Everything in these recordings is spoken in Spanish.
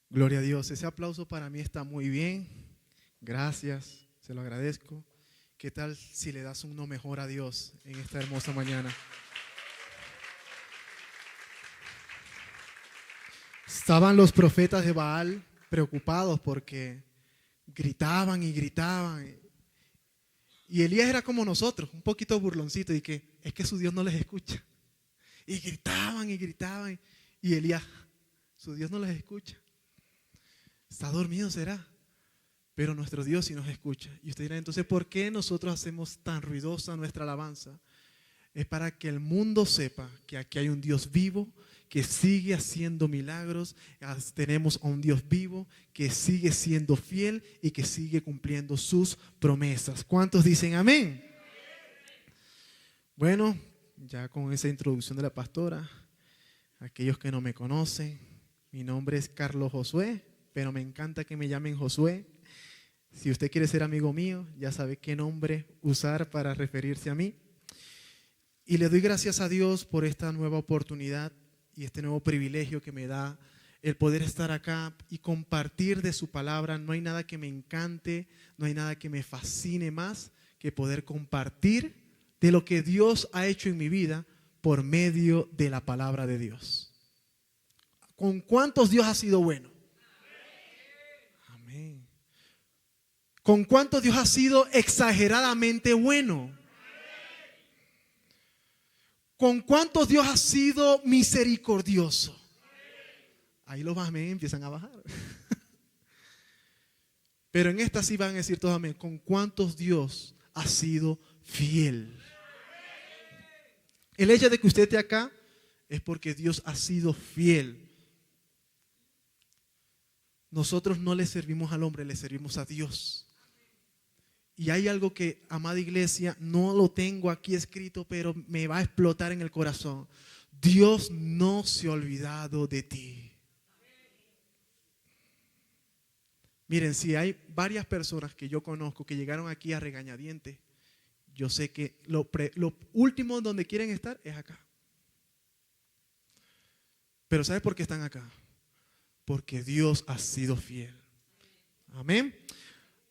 Gloria a Dios. Ese aplauso para mí está muy bien. Gracias, se lo agradezco. ¿Qué tal si le das uno mejor a Dios en esta hermosa mañana? Estaban los profetas de Baal preocupados porque gritaban y gritaban. Y Elías era como nosotros, un poquito burloncito, y que es que su Dios no les escucha. Y gritaban y gritaban. Y Elías, su Dios no les escucha. Está dormido, será. Pero nuestro Dios sí nos escucha. Y usted dirá, entonces, ¿por qué nosotros hacemos tan ruidosa nuestra alabanza? Es para que el mundo sepa que aquí hay un Dios vivo, que sigue haciendo milagros. Tenemos a un Dios vivo, que sigue siendo fiel y que sigue cumpliendo sus promesas. ¿Cuántos dicen amén? Bueno, ya con esa introducción de la pastora, aquellos que no me conocen, mi nombre es Carlos Josué, pero me encanta que me llamen Josué. Si usted quiere ser amigo mío, ya sabe qué nombre usar para referirse a mí. Y le doy gracias a Dios por esta nueva oportunidad y este nuevo privilegio que me da el poder estar acá y compartir de su palabra. No hay nada que me encante, no hay nada que me fascine más que poder compartir de lo que Dios ha hecho en mi vida por medio de la palabra de Dios. ¿Con cuántos Dios ha sido bueno? Amén. ¿Con cuántos Dios ha sido exageradamente bueno? ¿Con cuántos Dios ha sido misericordioso? Ahí los amén empiezan a bajar. Pero en esta sí van a decir todos amén. ¿Con cuántos Dios ha sido fiel? El hecho de que usted esté acá es porque Dios ha sido fiel. Nosotros no le servimos al hombre, le servimos a Dios. Y hay algo que, amada iglesia, no lo tengo aquí escrito, pero me va a explotar en el corazón. Dios no se ha olvidado de ti. Miren, si hay varias personas que yo conozco que llegaron aquí a regañadientes, yo sé que lo último donde quieren estar es acá. Pero ¿sabe por qué están acá? Porque Dios ha sido fiel. Amén.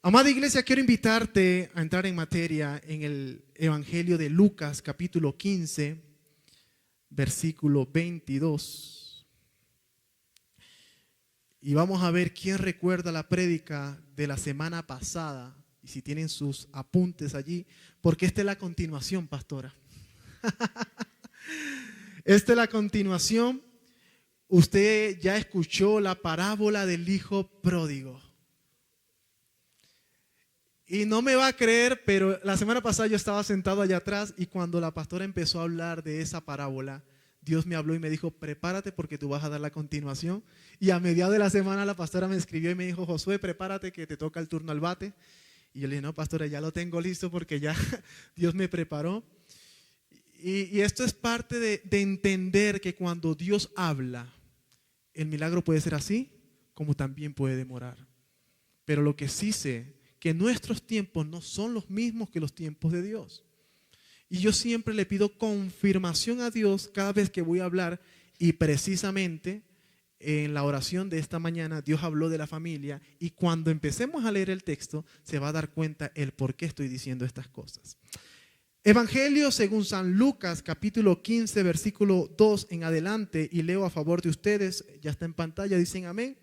Amada iglesia, quiero invitarte a entrar en materia en el Evangelio de Lucas, capítulo 15, versículo 22. Y vamos a ver quién recuerda la prédica de la semana pasada. Y si tienen sus apuntes allí, porque esta es la continuación, pastora. Esta es la continuación. Usted ya escuchó la parábola del hijo pródigo. Y no me va a creer, pero la semana pasada yo estaba sentado allá atrás y cuando la pastora empezó a hablar de esa parábola, Dios me habló y me dijo, prepárate porque tú vas a dar la continuación. Y a mediados de la semana la pastora me escribió y me dijo, Josué, prepárate que te toca el turno al bate. Y yo le dije, no, pastora, ya lo tengo listo porque ya Dios me preparó. Y esto es parte de entender que cuando Dios habla, el milagro puede ser así, como también puede demorar. Pero lo que sí sé, que nuestros tiempos no son los mismos que los tiempos de Dios. Y yo siempre le pido confirmación a Dios cada vez que voy a hablar. Y precisamente en la oración de esta mañana Dios habló de la familia. Y cuando empecemos a leer el texto se va a dar cuenta el por qué estoy diciendo estas cosas. Evangelio según San Lucas, capítulo 15, versículo 2 en adelante. Y leo a favor de ustedes, ya está en pantalla, dicen amén.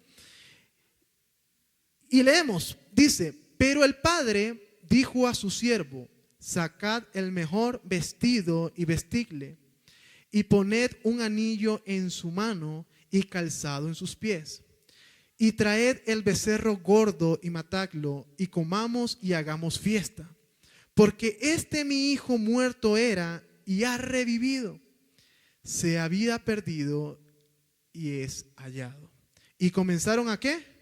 Y leemos, dice, pero el padre dijo a su siervo, sacad el mejor vestido y vestidle, y poned un anillo en su mano y calzado en sus pies. Y traed el becerro gordo y matadlo, y comamos y hagamos fiesta. Porque mi hijo muerto era y ha revivido. Se había perdido y es hallado. ¿Y comenzaron a qué?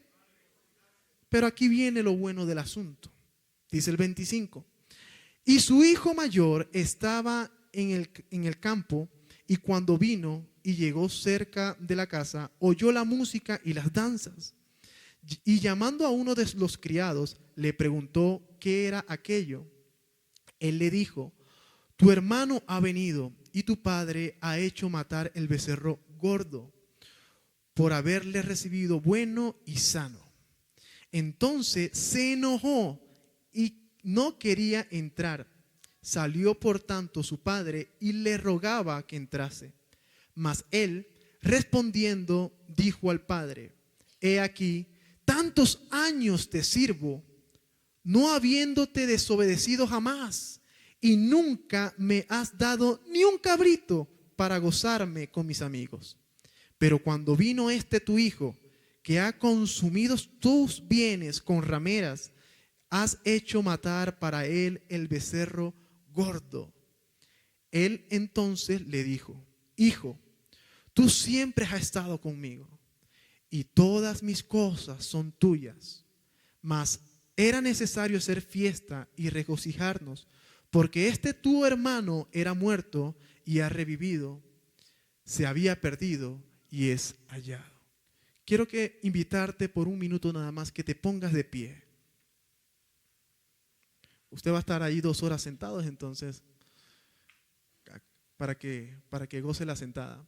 Pero aquí viene lo bueno del asunto. Dice el 25. Y su hijo mayor estaba en el campo, y cuando vino y llegó cerca de la casa, oyó la música y las danzas. Y llamando a uno de los criados, le preguntó qué era aquello. Él le dijo, tu hermano ha venido y tu padre ha hecho matar el becerro gordo, por haberle recibido bueno y sano. Entonces se enojó y no quería entrar. Salió por tanto su padre y le rogaba que entrase. Mas él, respondiendo, dijo al padre: He aquí, tantos años te sirvo, no habiéndote desobedecido jamás, y nunca me has dado ni un cabrito para gozarme con mis amigos. Pero cuando vino tu hijo, que ha consumido tus bienes con rameras, has hecho matar para él el becerro gordo. Él entonces le dijo: Hijo, tú siempre has estado conmigo, y todas mis cosas son tuyas. Mas era necesario hacer fiesta y regocijarnos, porque tu hermano era muerto y ha revivido, se había perdido y es hallado. Quiero invitarte por un minuto nada más que te pongas de pie. Usted va a estar ahí 2 horas sentados, entonces, para que goce la sentada.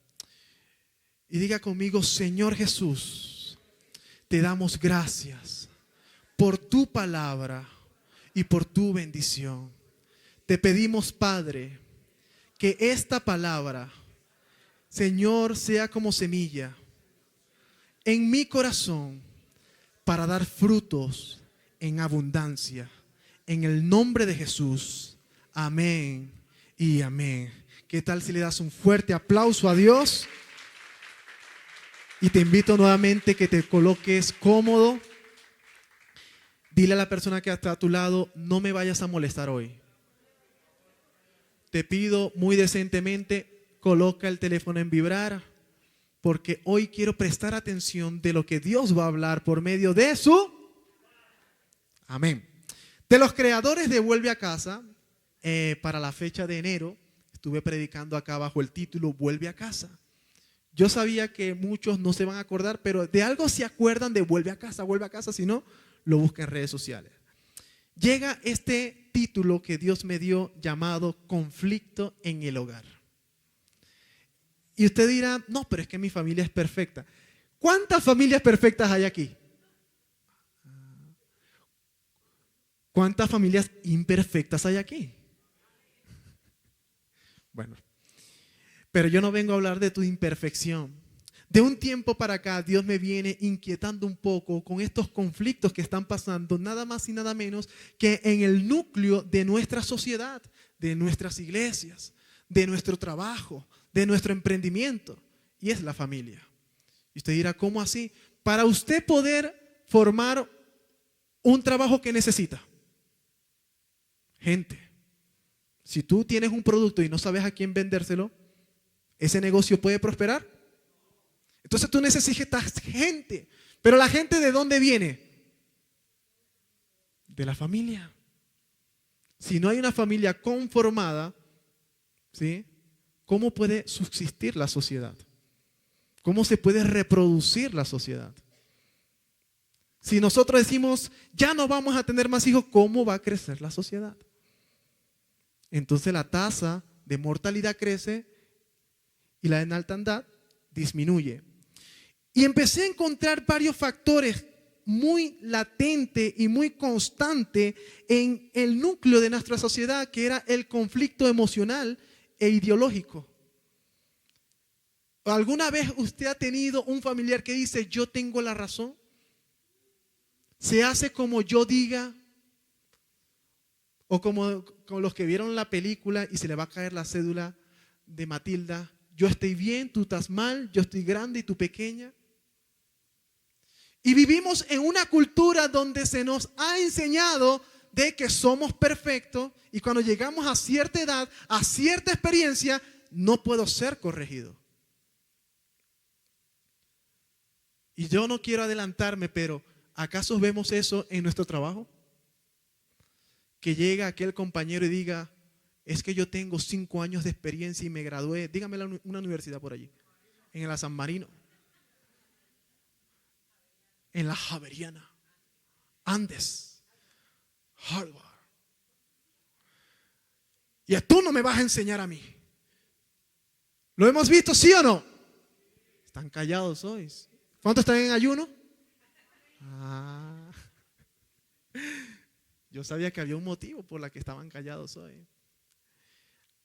Y diga conmigo: Señor Jesús, te damos gracias por tu palabra y por tu bendición. Te pedimos, Padre, que esta palabra, Señor, sea como semilla en mi corazón para dar frutos en abundancia. En el nombre de Jesús. Amén y amén. ¿Qué tal si le das un fuerte aplauso a Dios? Y te invito nuevamente que te coloques cómodo. Dile a la persona que está a tu lado: no me vayas a molestar hoy. Te pido muy decentemente, coloca el teléfono en vibrar, porque hoy quiero prestar atención de lo que Dios va a hablar por medio de su... Amén. De los creadores de Vuelve a Casa, para la fecha de enero, estuve predicando acá bajo el título Vuelve a Casa. Yo sabía que muchos no se van a acordar, pero de algo se acuerdan de Vuelve a Casa, si no, lo busca en redes sociales. Llega este título que Dios me dio llamado Conflicto en el Hogar. Y usted dirá: no, pero es que mi familia es perfecta. ¿Cuántas familias perfectas hay aquí? ¿Cuántas familias imperfectas hay aquí? Bueno, pero yo no vengo a hablar de tu imperfección. De un tiempo para acá, Dios me viene inquietando un poco con estos conflictos que están pasando, nada más y nada menos que en el núcleo de nuestra sociedad, de nuestras iglesias, de nuestro trabajo, de nuestro emprendimiento, y es la familia. Y usted dirá: ¿cómo así? Para usted poder formar un trabajo que necesita gente. Si tú tienes un producto y no sabes a quién vendérselo, ¿ese negocio puede prosperar? Entonces tú necesitas gente. Pero ¿la gente de dónde viene? De la familia. Si no hay una familia conformada, ¿sí?, ¿cómo puede subsistir la sociedad? ¿Cómo se puede reproducir la sociedad? Si nosotros decimos: ya no vamos a tener más hijos, ¿cómo va a crecer la sociedad? Entonces la tasa de mortalidad crece y la de natalidad disminuye. Y empecé a encontrar varios factores muy latentes y muy constantes en el núcleo de nuestra sociedad, que era el conflicto emocional e ideológico. ¿Alguna vez usted ha tenido un familiar que dice: yo tengo la razón? ¿Se hace como yo diga? O como los que vieron la película y se le va a caer la cédula de Matilda: yo estoy bien, tú estás mal, yo estoy grande y tú pequeña. Y vivimos en una cultura donde se nos ha enseñado de que somos perfectos, y cuando llegamos a cierta edad, a cierta experiencia, no puedo ser corregido. Y yo no quiero adelantarme, pero ¿acaso vemos eso en nuestro trabajo? Que llega aquel compañero y diga: es que yo tengo 5 años de experiencia y me gradué. Dígame una universidad por allí. En la San Marino. En la Javeriana. Andes. Harvard. Y tú no me vas a enseñar a mí. ¿Lo hemos visto, sí o no? Están callados hoy. ¿Cuántos están en ayuno? Ah, yo sabía que había un motivo por la que estaban callados hoy.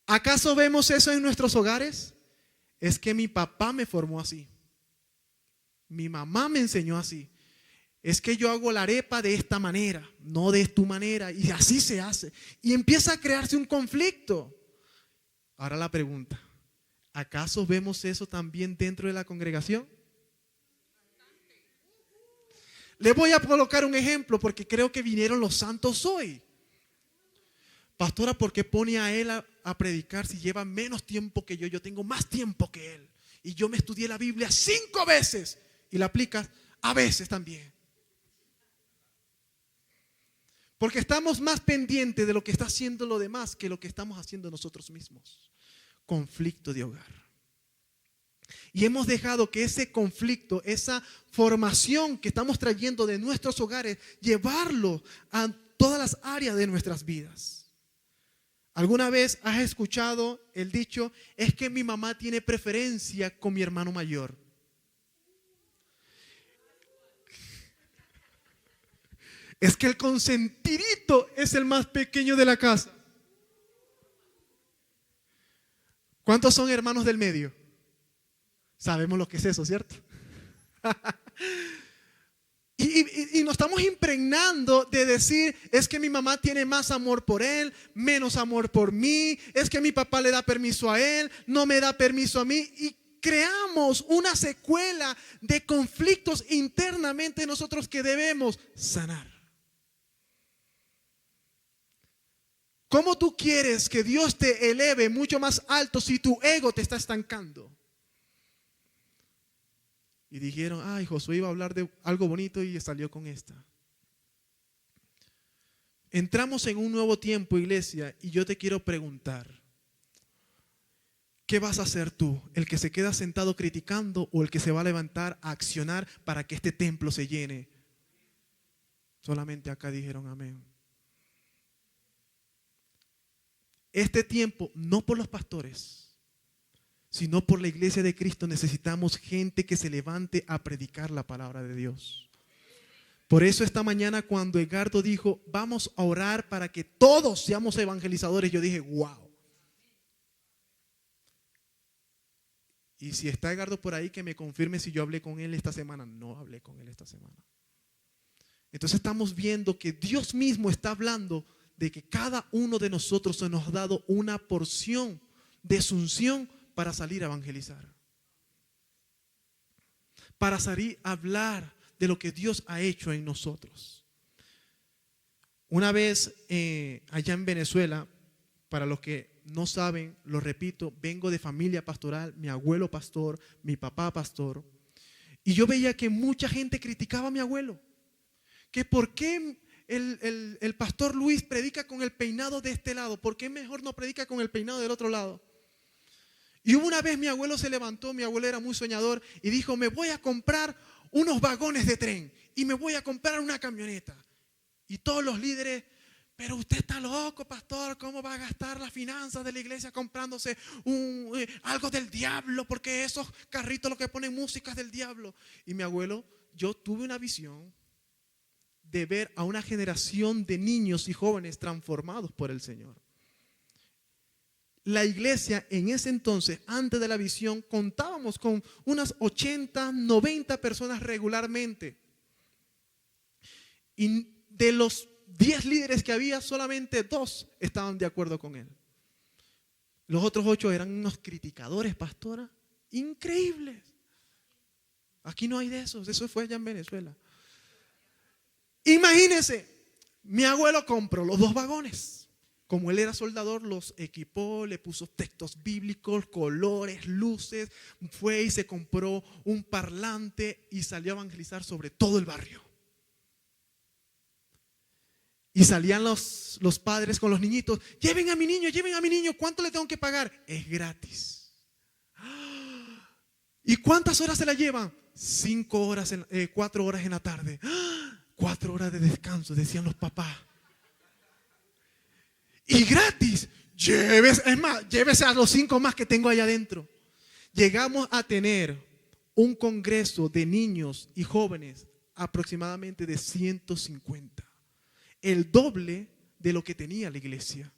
¿Acaso vemos eso en nuestros hogares? Es que mi papá me formó así. Mi mamá me enseñó así. Es que yo hago la arepa de esta manera, no de tu manera, y así se hace. Y empieza a crearse un conflicto. Ahora la pregunta, ¿acaso vemos eso también dentro de la congregación? Le voy a colocar un ejemplo porque creo que vinieron los santos hoy. Pastora, ¿por qué pone a él a predicar si lleva menos tiempo que yo? Yo tengo más tiempo que él. Y yo me estudié la Biblia 5 veces. Y la aplicas a veces también. Porque estamos más pendientes de lo que está haciendo lo demás que lo que estamos haciendo nosotros mismos. Conflicto de hogar. Y hemos dejado que ese conflicto, esa formación que estamos trayendo de nuestros hogares, llevarlo a todas las áreas de nuestras vidas. ¿Alguna vez has escuchado el dicho, es que mi mamá tiene preferencia con mi hermano mayor? Es que el consentidito es el más pequeño de la casa. ¿Cuántos son hermanos del medio? Sabemos lo que es eso, ¿cierto? Y nos estamos impregnando de decir, es que mi mamá tiene más amor por él, menos amor por mí, es que mi papá le da permiso a él, no me da permiso a mí. Y creamos una secuela de conflictos internamente nosotros que debemos sanar. ¿Cómo tú quieres que Dios te eleve mucho más alto si tu ego te está estancando? Y dijeron, ay, Josué iba a hablar de algo bonito y salió con esta. Entramos en un nuevo tiempo, iglesia, y yo te quiero preguntar, ¿qué vas a hacer tú? ¿El que se queda sentado criticando o el que se va a levantar a accionar para que este templo se llene? Solamente acá dijeron amén. Este tiempo, no por los pastores, sino por la iglesia de Cristo, necesitamos gente que se levante a predicar la palabra de Dios. Por eso esta mañana cuando Edgardo dijo, vamos a orar para que todos seamos evangelizadores, yo dije, wow. Y si está Edgardo por ahí, que me confirme si yo hablé con él esta semana. No hablé con él esta semana. Entonces estamos viendo que Dios mismo está hablando de que cada uno de nosotros se nos ha dado una porción de su unción para salir a evangelizar. Para salir a hablar de lo que Dios ha hecho en nosotros. Una vez allá en Venezuela, para los que no saben, lo repito, vengo de familia pastoral, mi abuelo pastor, mi papá pastor. Y yo veía que mucha gente criticaba a mi abuelo. Que por qué el pastor Luis predica con el peinado de este lado, ¿por qué mejor no predica con el peinado del otro lado? Y una vez mi abuelo se levantó, mi abuelo era muy soñador y dijo, me voy a comprar unos vagones de tren y me voy a comprar una camioneta. Y todos los líderes, pero usted está loco, pastor, ¿cómo va a gastar las finanzas de la iglesia comprándose algo del diablo? Porque esos carritos lo que ponen música es del diablo. Y mi abuelo, yo tuve una visión de ver a una generación de niños y jóvenes transformados por el Señor. La iglesia en ese entonces, antes de la visión, contábamos con unas 80, 90 personas regularmente. Y de los 10 líderes que había, solamente 2 estaban de acuerdo con él. Los otros 8 eran unos criticadores, pastora, increíbles. Aquí no hay de esos, eso fue allá en Venezuela. Imagínense, mi abuelo compró los 2 vagones. Como él era soldador, los equipó, le puso textos bíblicos, colores, luces. Fue y se compró un parlante y salió a evangelizar sobre todo el barrio. Y salían los padres con los niñitos. Lleven a mi niño, ¿cuánto le tengo que pagar? Es gratis. ¿Y cuántas horas se la llevan? 5 horas, 4 horas en la tarde. 4 horas de descanso, decían los papás. Y gratis. Llévese a los 5 más que tengo allá adentro. Llegamos a tener un congreso de niños y jóvenes aproximadamente de 150, el doble de lo que tenía la iglesia.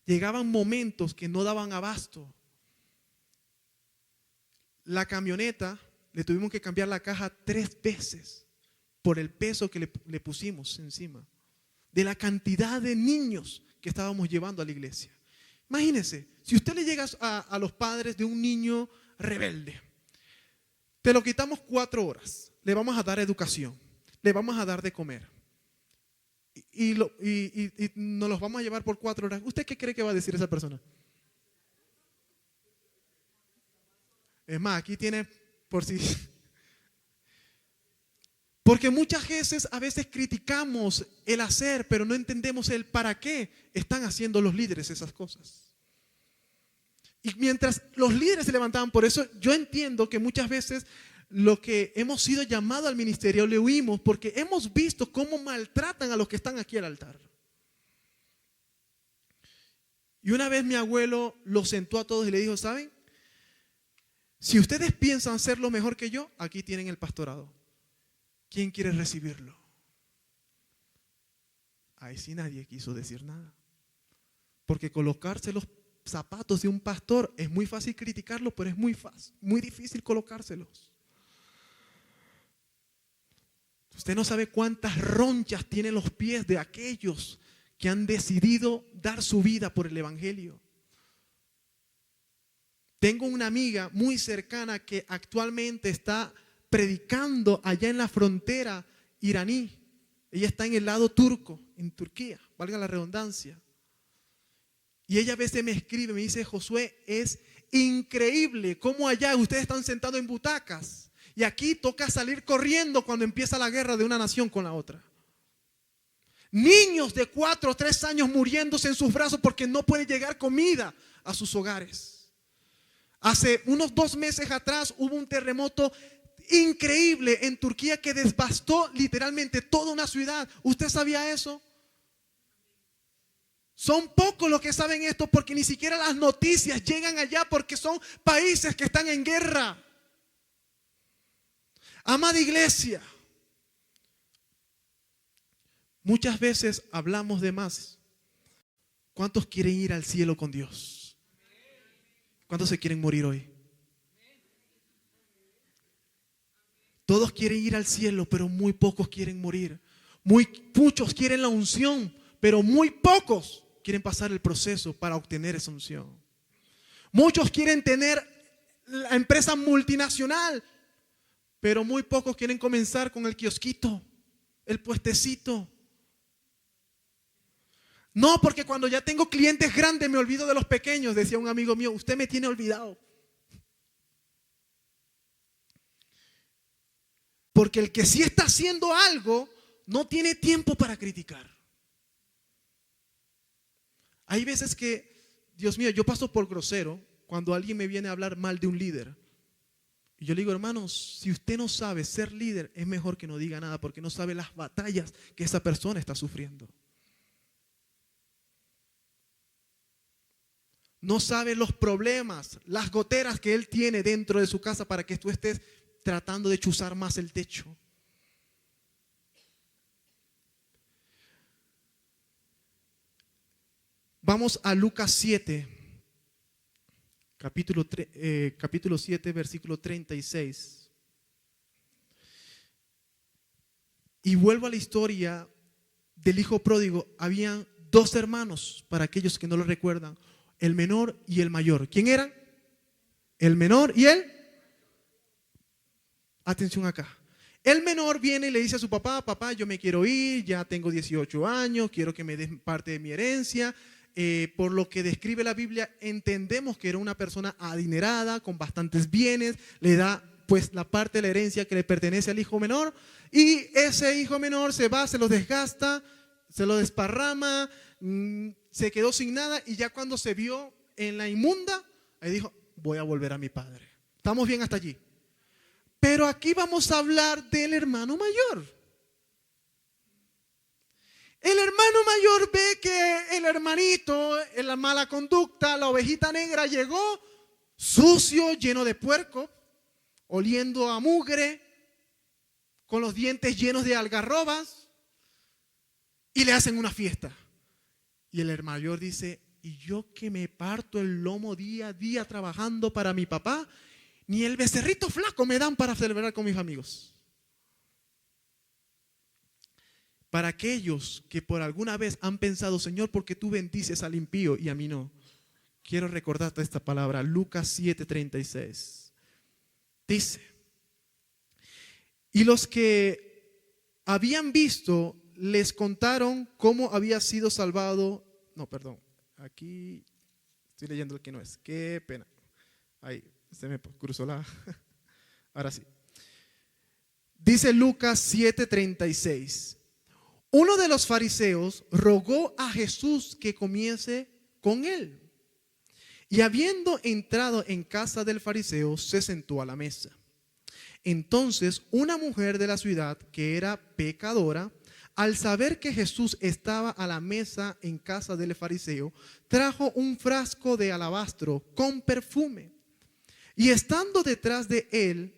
Llegaban momentos que no daban abasto. La camioneta, le tuvimos que cambiar la caja 3 veces por el peso que le pusimos encima, de la cantidad de niños que estábamos llevando a la iglesia. Imagínense, si usted le llega a los padres de un niño rebelde, te lo quitamos 4 horas, le vamos a dar educación, le vamos a dar de comer y nos los vamos a llevar por 4 horas. ¿Usted qué cree que va a decir esa persona? Es más, aquí tiene por si... Porque muchas veces a veces criticamos el hacer, pero no entendemos el para qué están haciendo los líderes esas cosas. Y mientras los líderes se levantaban, por eso yo entiendo que muchas veces lo que hemos sido llamados al ministerio le huimos porque hemos visto cómo maltratan a los que están aquí al altar. Y una vez mi abuelo los sentó a todos y le dijo, ¿saben? Si ustedes piensan ser lo mejor que yo, aquí tienen el pastorado. ¿Quién quiere recibirlo? Ahí sí nadie quiso decir nada. Porque colocarse los zapatos de un pastor es muy fácil criticarlo, pero es muy difícil colocárselos. Usted no sabe cuántas ronchas tienen los pies de aquellos que han decidido dar su vida por el evangelio. Tengo una amiga muy cercana que actualmente está predicando allá en la frontera iraní. Ella está en el lado turco, en Turquía, valga la redundancia. Y ella a veces me escribe, me dice, Josué, es increíble cómo allá ustedes están sentados en butacas y aquí toca salir corriendo cuando empieza la guerra de una nación con la otra. Niños de 4 o 3 años muriéndose en sus brazos porque no puede llegar comida a sus hogares. Hace unos 2 meses atrás hubo un terremoto increíble en Turquía que devastó literalmente toda una ciudad. ¿Usted sabía eso? Son pocos los que saben esto porque ni siquiera las noticias llegan allá porque son países que están en guerra. Amada iglesia, muchas veces hablamos de más. ¿Cuántos quieren ir al cielo con Dios? ¿Cuántos se quieren morir hoy? Todos quieren ir al cielo, pero muy pocos quieren morir. Muchos quieren la unción, pero muy pocos quieren pasar el proceso para obtener esa unción. Muchos quieren tener la empresa multinacional, pero muy pocos quieren comenzar con el kiosquito, el puestecito. No, porque cuando ya tengo clientes grandes me olvido de los pequeños, decía un amigo mío, usted me tiene olvidado. Porque el que sí está haciendo algo no tiene tiempo para criticar. Hay veces que, Dios mío, yo paso por grosero cuando alguien me viene a hablar mal de un líder. Y yo le digo, hermanos, si usted no sabe ser líder, es mejor que no diga nada porque no sabe las batallas que esa persona está sufriendo. No sabe los problemas, las goteras que él tiene dentro de su casa para que tú estés tratando de chuzar más el techo. Vamos a Lucas 7, capítulo 7, versículo 36. Y vuelvo a la historia del hijo pródigo. Habían 2 hermanos, para aquellos que no lo recuerdan, el menor y el mayor. ¿Quién eran? El menor y el... Atención acá. El menor viene y le dice a su papá, papá, yo me quiero ir, ya tengo 18 años, quiero que me des parte de mi herencia. Por lo que describe la Biblia, entendemos que era una persona adinerada, con bastantes bienes, le da pues la parte de la herencia que le pertenece al hijo menor, y ese hijo menor se va, se lo desgasta, se lo desparrama, se quedó sin nada, y ya cuando se vio en la inmunda, ahí dijo, voy a volver a mi padre. ¿Estamos bien hasta allí? Pero aquí vamos a hablar del hermano mayor. El hermano mayor ve que el hermanito, en la mala conducta, la ovejita negra llegó sucio, lleno de puerco, oliendo a mugre, con los dientes llenos de algarrobas, y le hacen una fiesta. Y el hermano mayor dice, y yo que me parto el lomo día a día trabajando para mi papá, ni el becerrito flaco me dan para celebrar con mis amigos. Para aquellos que por alguna vez han pensado, Señor, ¿por qué tú bendices al impío y a mí no? Quiero recordarte esta palabra, Lucas 7:36. Dice, y los que habían visto les contaron cómo había sido salvado. No, perdón, aquí estoy leyendo el que no es. Qué pena. Ahí, se me cruzó la... Ahora sí. Dice Lucas 7:36. Uno de los fariseos rogó a Jesús que comiese con él. Y habiendo entrado en casa del fariseo, se sentó a la mesa. Entonces una mujer de la ciudad, que era pecadora, al saber que Jesús estaba a la mesa en casa del fariseo, trajo un frasco de alabastro con perfume. Y estando detrás de él,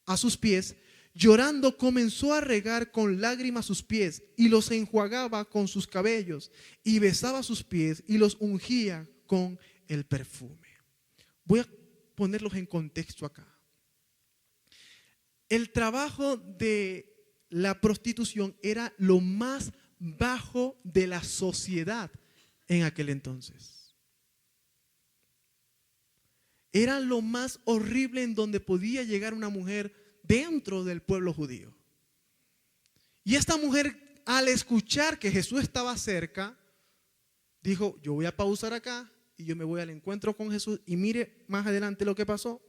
a sus pies, llorando, comenzó a regar con lágrimas sus pies y los enjuagaba con sus cabellos y besaba sus pies y los ungía con el perfume. Voy a ponerlos en contexto acá. El trabajo de la prostitución era lo más bajo de la sociedad en aquel entonces. Era lo más horrible en donde podía llegar una mujer dentro del pueblo judío. Y esta mujer, al escuchar que Jesús estaba cerca, dijo, yo voy a pausar acá y yo me voy al encuentro con Jesús. Y mire más adelante lo que pasó.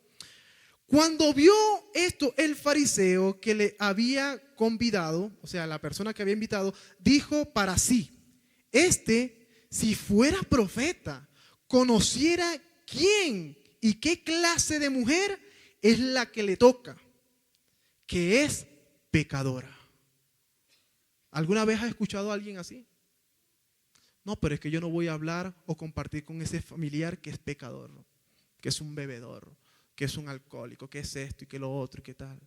Cuando vio esto, el fariseo que le había convidado, o sea, la persona que había invitado, dijo para sí, si fuera profeta, conociera quién y qué clase de mujer es la que le toca, que es pecadora. ¿Alguna vez has escuchado a alguien así? No, pero es que yo no voy a hablar o compartir con ese familiar que es pecador, ¿no? Que es un bebedor, que es un alcohólico, que es esto y que lo otro y qué tal.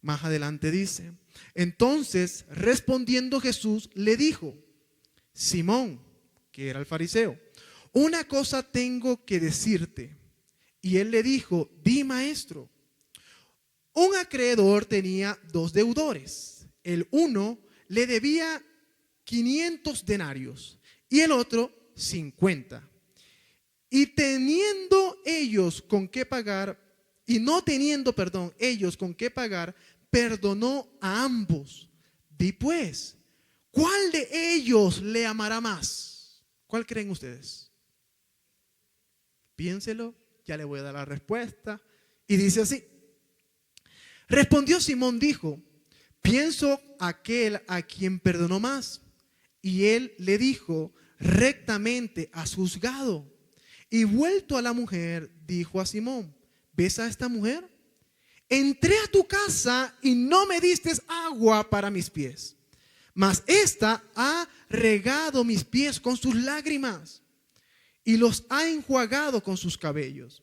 Más adelante dice, entonces respondiendo Jesús le dijo, Simón, que era el fariseo, una cosa tengo que decirte. Y él le dijo, di maestro. Un acreedor tenía 2 deudores. El uno le debía 500 denarios y el otro 50. Y no teniendo ellos con qué pagar, perdonó a ambos. Di pues, ¿cuál de ellos le amará más? ¿Cuál creen ustedes? Piénselo, ya le voy a dar la respuesta. Y dice así. Respondió Simón, dijo, pienso aquel a quien perdonó más. Y él le dijo, rectamente has juzgado. Y vuelto a la mujer, dijo a Simón, ¿ves a esta mujer? Entré a tu casa y no me diste agua para mis pies, mas esta ha regado mis pies con sus lágrimas y los ha enjuagado con sus cabellos.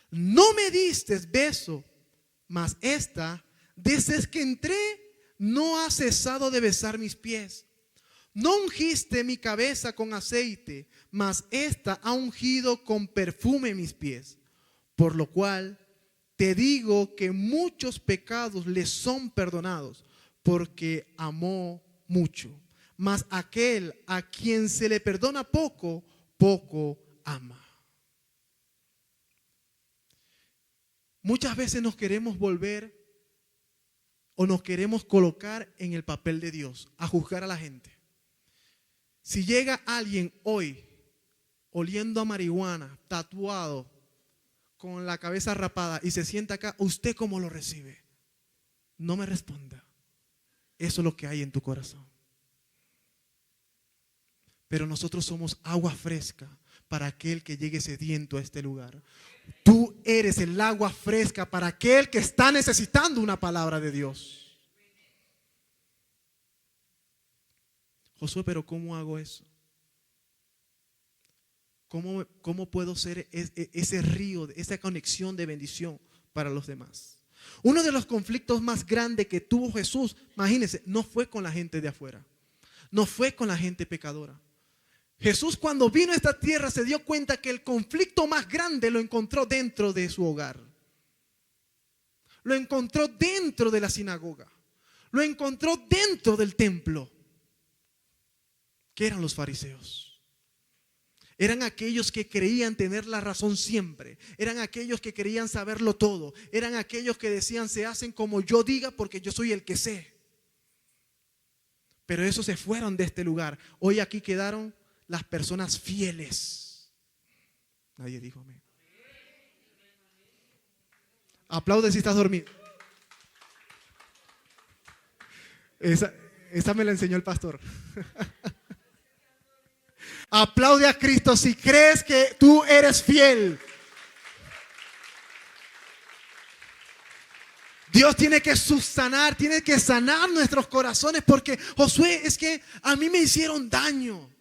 No me diste beso, mas esta, desde que entré, no ha cesado de besar mis pies. No ungiste mi cabeza con aceite, mas esta ha ungido con perfume mis pies. Por lo cual te digo que muchos pecados le son perdonados, porque amó mucho. Mas aquel a quien se le perdona poco, poco ama. Muchas veces nos queremos volver o nos queremos colocar en el papel de Dios, a juzgar a la gente. Si llega alguien hoy oliendo a marihuana, tatuado, con la cabeza rapada y se sienta acá, ¿usted cómo lo recibe? No me responda. Eso es lo que hay en tu corazón. Pero nosotros somos agua fresca para aquel que llegue sediento a este lugar. Tú eres el agua fresca para aquel que está necesitando una palabra de Dios. Josué, pero ¿cómo hago eso? ¿Cómo puedo ser ese río, esa conexión de bendición para los demás? Uno de los conflictos más grandes que tuvo Jesús, imagínense, no fue con la gente de afuera, no fue con la gente pecadora. Jesús, cuando vino a esta tierra, se dio cuenta que el conflicto más grande lo encontró dentro de su hogar. Lo encontró dentro de la sinagoga. Lo encontró dentro del templo. ¿Qué eran los fariseos? Eran aquellos que creían tener la razón siempre. Eran aquellos que querían saberlo todo. Eran aquellos que decían, se hacen como yo diga porque yo soy el que sé. Pero esos se fueron de este lugar. Hoy aquí quedaron las personas fieles. Nadie dijo amén. Aplaude si estás dormido. Esa me la enseñó el pastor. Aplaude a Cristo si crees que tú eres fiel. Dios tiene que subsanar, tiene que sanar nuestros corazones, porque Josué, es que a mí me hicieron daño.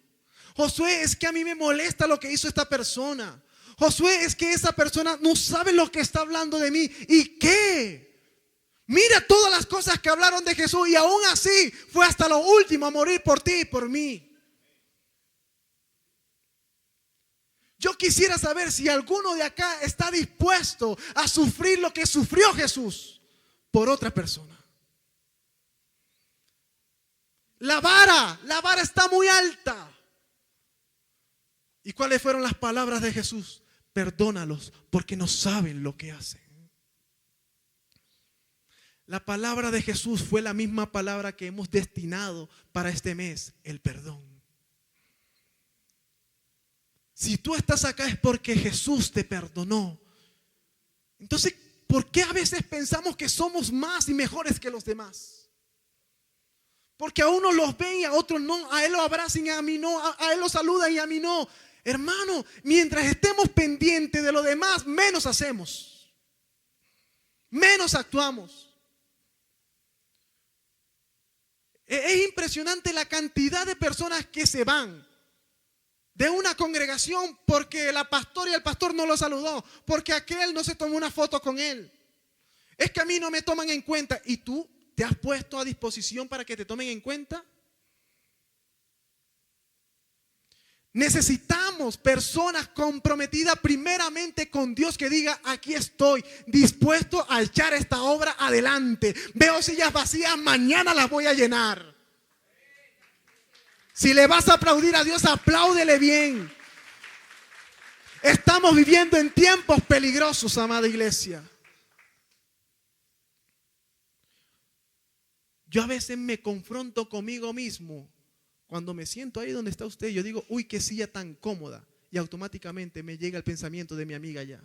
Josué, es que a mí me molesta lo que hizo esta persona. Josué, es que esa persona no sabe lo que está hablando de mí. ¿Y qué? Mira todas las cosas que hablaron de Jesús y aún así fue hasta lo último a morir por ti y por mí. Yo quisiera saber si alguno de acá está dispuesto a sufrir lo que sufrió Jesús por otra persona. La vara está muy alta. ¿Y cuáles fueron las palabras de Jesús? Perdónalos porque no saben lo que hacen. La palabra de Jesús fue la misma palabra que hemos destinado para este mes, el perdón. Si tú estás acá es porque Jesús te perdonó. Entonces, ¿por qué a veces pensamos que somos más y mejores que los demás? Porque a unos los ven y a otros no. A él lo abrazan y a mí no. A él lo saludan y a mí no. Hermano, mientras estemos pendientes de lo demás, menos hacemos. Menos actuamos. Es impresionante la cantidad de personas que se van de una congregación porque la pastora y el pastor no lo saludó, porque aquel no se tomó una foto con él. Es que a mí no me toman en cuenta. ¿Y tú te has puesto a disposición para que te tomen en cuenta? Necesitamos personas comprometidas primeramente con Dios, que diga, aquí estoy dispuesto a echar esta obra adelante. Veo sillas vacías, mañana las voy a llenar. Si le vas a aplaudir a Dios, apláudele bien. Estamos viviendo en tiempos peligrosos, amada iglesia. Yo a veces me confronto conmigo mismo. Cuando me siento ahí donde está usted, yo digo, uy, qué silla tan cómoda. Y automáticamente me llega el pensamiento de mi amiga allá.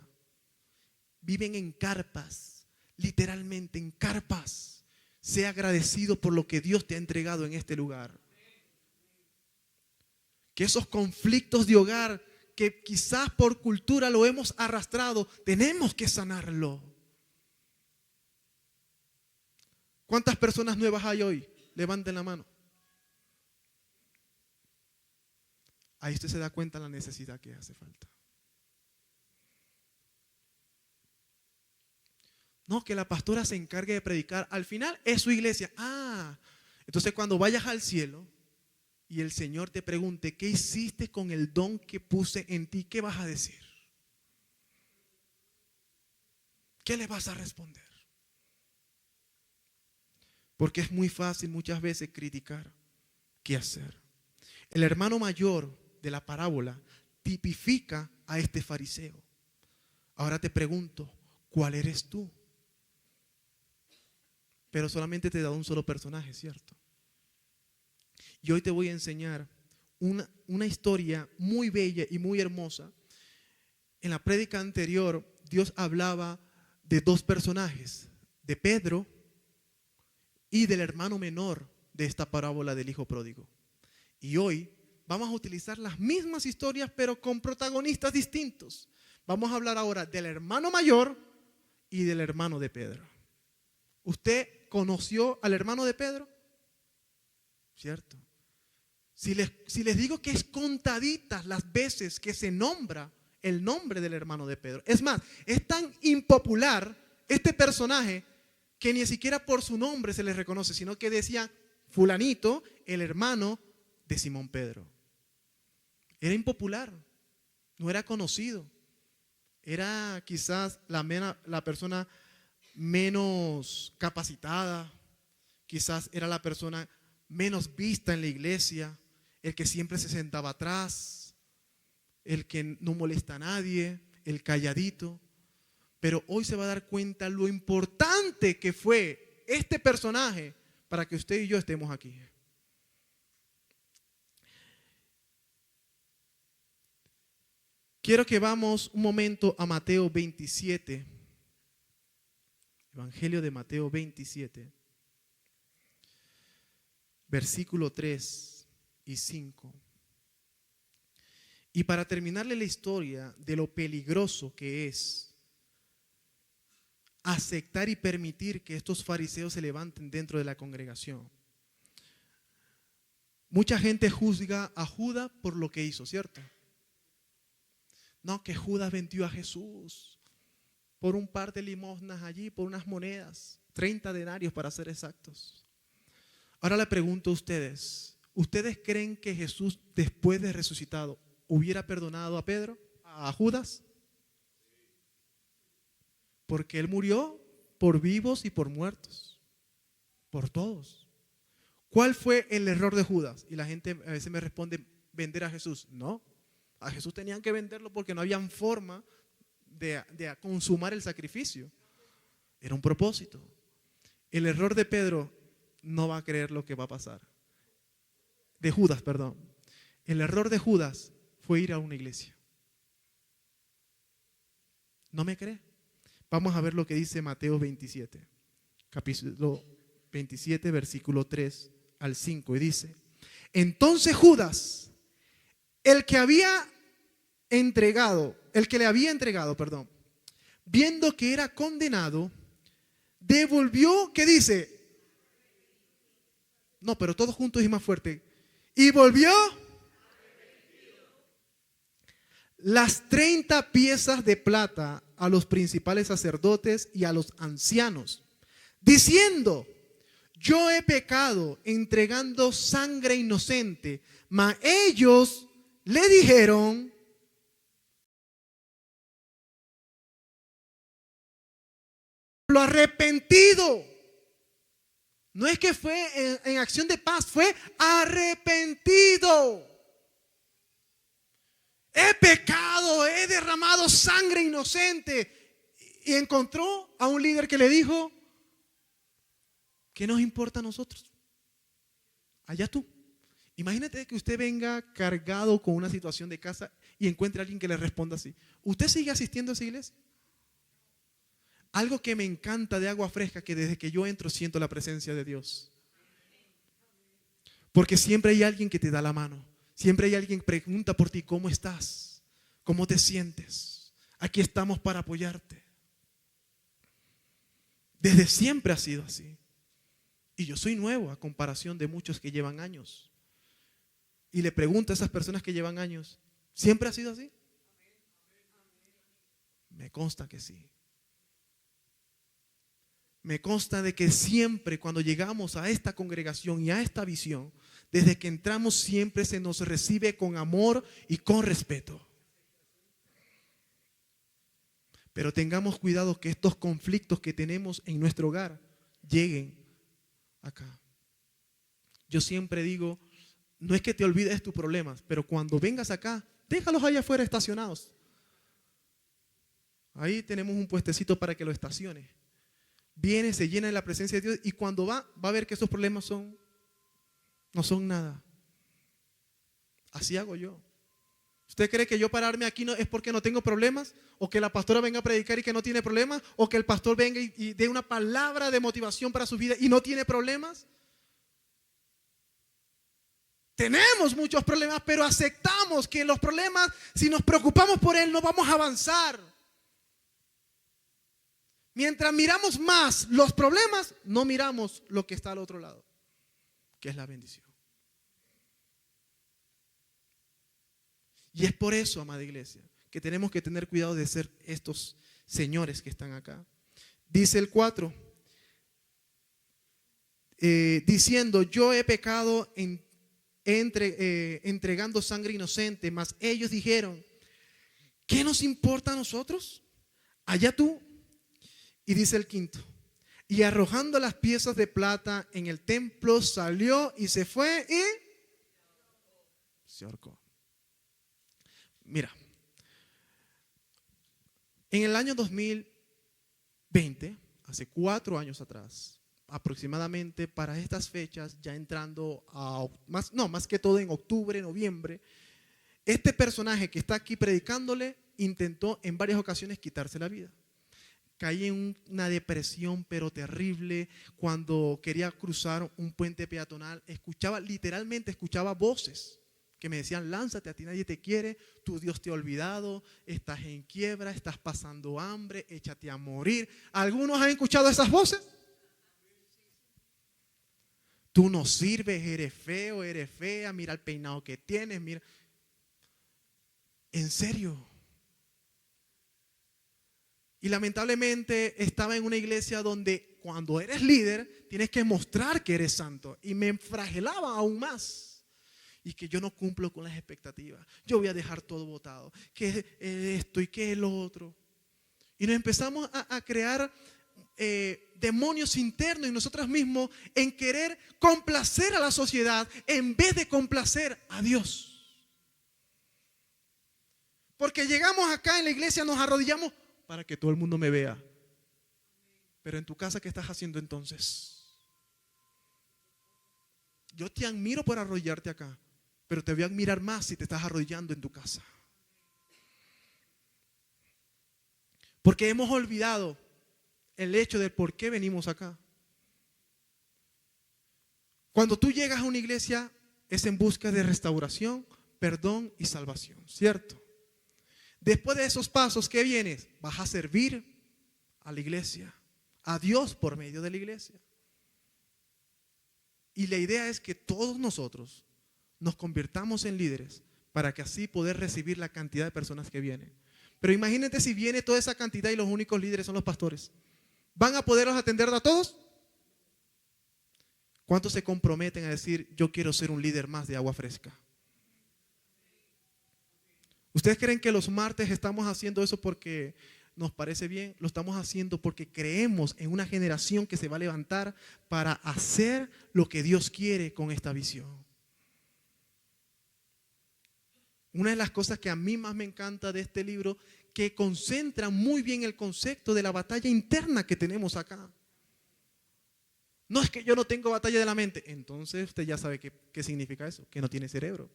Viven en carpas, literalmente en carpas. Sea agradecido por lo que Dios te ha entregado en este lugar. Que esos conflictos de hogar que quizás por cultura lo hemos arrastrado, tenemos que sanarlo. ¿Cuántas personas nuevas hay hoy? Levanten la mano. Ahí usted se da cuenta de la necesidad que hace falta. No, que la pastora se encargue de predicar. Al final es su iglesia. Entonces cuando vayas al cielo y el Señor te pregunte, ¿qué hiciste con el don que puse en ti? ¿Qué vas a decir? ¿Qué le vas a responder? Porque es muy fácil muchas veces criticar. ¿Qué hacer? El hermano mayor de la parábola tipifica a este fariseo. Ahora te pregunto, ¿cuál eres tú? Pero solamente te he dado un solo personaje, ¿cierto? Y hoy te voy a enseñar una historia muy bella y muy hermosa. En la prédica anterior, Dios hablaba de dos personajes, de Pedro y del hermano menor de esta parábola del hijo pródigo. Y hoy vamos a utilizar las mismas historias, pero con protagonistas distintos. Vamos a hablar ahora del hermano mayor y del hermano de Pedro. ¿Usted conoció al hermano de Pedro? ¿Cierto? Si les digo que es contaditas las veces que se nombra el nombre del hermano de Pedro. Es más, es tan impopular este personaje que ni siquiera por su nombre se le reconoce, sino que decía fulanito, el hermano de Simón Pedro. Era impopular, no era conocido. Era quizás la persona menos capacitada, quizás era la persona menos vista en la iglesia, el que siempre se sentaba atrás, el que no molesta a nadie, el calladito. Pero hoy se va a dar cuenta lo importante que fue este personaje para que usted y yo estemos aquí. Quiero que vamos un momento a Mateo 27, Evangelio de Mateo 27, versículo 3 y 5. Y para terminarle la historia de lo peligroso que es aceptar y permitir que estos fariseos se levanten dentro de la congregación. Mucha gente juzga a Judas por lo que hizo, ¿cierto? No, que Judas vendió a Jesús por un par de limosnas allí, por unas monedas, 30 denarios para ser exactos. Ahora le pregunto a ustedes, ¿ustedes creen que Jesús después de resucitado hubiera perdonado a Pedro, a Judas? Porque él murió por vivos y por muertos, por todos. ¿Cuál fue el error de Judas? Y la gente a veces me responde, vender a Jesús. No, a Jesús tenían que venderlo porque no había forma de consumar el sacrificio. Era un propósito. El error de Pedro no va a creer lo que va a pasar. De Judas, perdón. El error de Judas fue ir a una iglesia. ¿No me cree? Vamos a ver lo que dice Mateo 27, capítulo 27, versículo 3 al 5. Y dice, entonces Judas, el que le había entregado, viendo que era condenado, devolvió, ¿qué dice? No, pero todos juntos y más fuerte. Y volvió las 30 piezas de plata a los principales sacerdotes y a los ancianos, diciendo, yo he pecado entregando sangre inocente. Mas ellos le dijeron, lo arrepentido. No es que fue en acción de paz, fue arrepentido. He pecado, he derramado sangre inocente. Y encontró a un líder que le dijo, ¿qué nos importa a nosotros? Allá tú. Imagínate que usted venga cargado con una situación de casa y encuentre a alguien que le responda así. ¿Usted sigue asistiendo a esa iglesia? Algo que me encanta de Agua Fresca, que desde que yo entro siento la presencia de Dios. Porque siempre hay alguien que te da la mano. Siempre hay alguien que pregunta por ti, ¿cómo estás? ¿Cómo te sientes? Aquí estamos para apoyarte. Desde siempre ha sido así. Y yo soy nuevo a comparación de muchos que llevan años. Y le pregunto a esas personas que llevan años, ¿siempre ha sido así? Me consta que sí. Me consta de que siempre cuando llegamos a esta congregación y a esta visión, desde que entramos siempre se nos recibe con amor y con respeto. Pero tengamos cuidado que estos conflictos que tenemos en nuestro hogar lleguen acá. Yo siempre digo, no es que te olvides tus problemas, pero cuando vengas acá, déjalos allá afuera estacionados. Ahí tenemos un puestecito para que lo estacione. Viene, se llena de la presencia de Dios y cuando va a ver que esos problemas no son nada. Así hago yo. ¿Usted cree que yo pararme aquí es porque no tengo problemas? ¿O que la pastora venga a predicar y que no tiene problemas? ¿O que el pastor venga y dé una palabra de motivación para su vida y no tiene problemas? Tenemos muchos problemas, pero aceptamos que los problemas, si nos preocupamos por él, no vamos a avanzar. Mientras miramos más los problemas, no miramos lo que está al otro lado, que es la bendición. Y es por eso, amada iglesia, que tenemos que tener cuidado de ser estos señores que están acá. Dice el 4, diciendo, yo he pecado entregando sangre inocente, mas ellos dijeron, ¿qué nos importa a nosotros? Allá tú. Y dice el 5, y arrojando las piezas de plata en el templo, salió y se fue y se ahorcó. Mira, en el año 2020, hace 4 años atrás, aproximadamente para estas fechas, ya entrando a más que todo en octubre, noviembre, este personaje que está aquí predicándole intentó en varias ocasiones quitarse la vida. Caí en una depresión pero terrible. Cuando quería cruzar un puente peatonal, literalmente escuchaba voces que me decían, lánzate, a ti nadie te quiere, tu Dios te ha olvidado, estás en quiebra, estás pasando hambre, échate a morir. ¿Algunos han escuchado esas voces? Tú no sirves, eres feo, eres fea, mira el peinado que tienes, mira. En serio. Y lamentablemente estaba en una iglesia donde cuando eres líder tienes que mostrar que eres santo. Y me flagelaba aún más. Y que yo no cumplo con las expectativas. Yo voy a dejar todo botado. Que esto y que lo otro. Y nos empezamos a crear demonios internos en nosotros mismos en querer complacer a la sociedad en vez de complacer a Dios. Porque llegamos acá en la iglesia, nos arrodillamos para que todo el mundo me vea. Pero en tu casa, ¿qué estás haciendo entonces? Yo te admiro por arrodillarte acá, pero te voy a admirar más si te estás arrodillando en tu casa. Porque hemos olvidado el hecho del por qué venimos acá. Cuando tú llegas a una iglesia es en busca de restauración, perdón y salvación, ¿cierto? Después de esos pasos, ¿qué vienes? Vas a servir a la iglesia, a Dios por medio de la iglesia. Y la idea es que todos nosotros nos convirtamos en líderes para que así poder recibir la cantidad de personas que vienen. Pero imagínate si viene toda esa cantidad y los únicos líderes son los pastores. ¿Van a poderlos atender a todos? ¿Cuántos se comprometen a decir, yo quiero ser un líder más de Agua Fresca? ¿Ustedes creen que los martes estamos haciendo eso porque nos parece bien? Lo estamos haciendo porque creemos en una generación que se va a levantar para hacer lo que Dios quiere con esta visión. Una de las cosas que a mí más me encanta de este libro, que concentra muy bien el concepto de la batalla interna que tenemos acá. No es que yo no tengo batalla de la mente. Entonces usted ya sabe qué significa eso, que no tiene cerebro.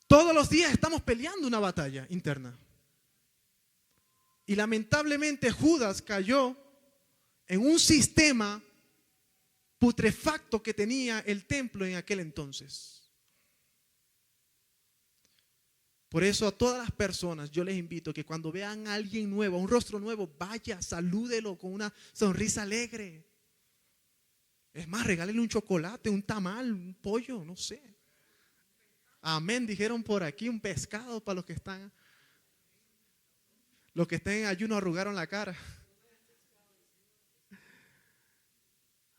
Todos los días estamos peleando una batalla interna. Y lamentablemente Judas cayó en un sistema putrefacto que tenía el templo en aquel entonces. Por eso a todas las personas yo les invito que cuando vean a alguien nuevo, a un rostro nuevo, vaya, salúdelo con una sonrisa alegre. Es más, regálele un chocolate, un tamal, un pollo, no sé. Amén, dijeron por aquí, un pescado para los que están en ayuno arrugaron la cara.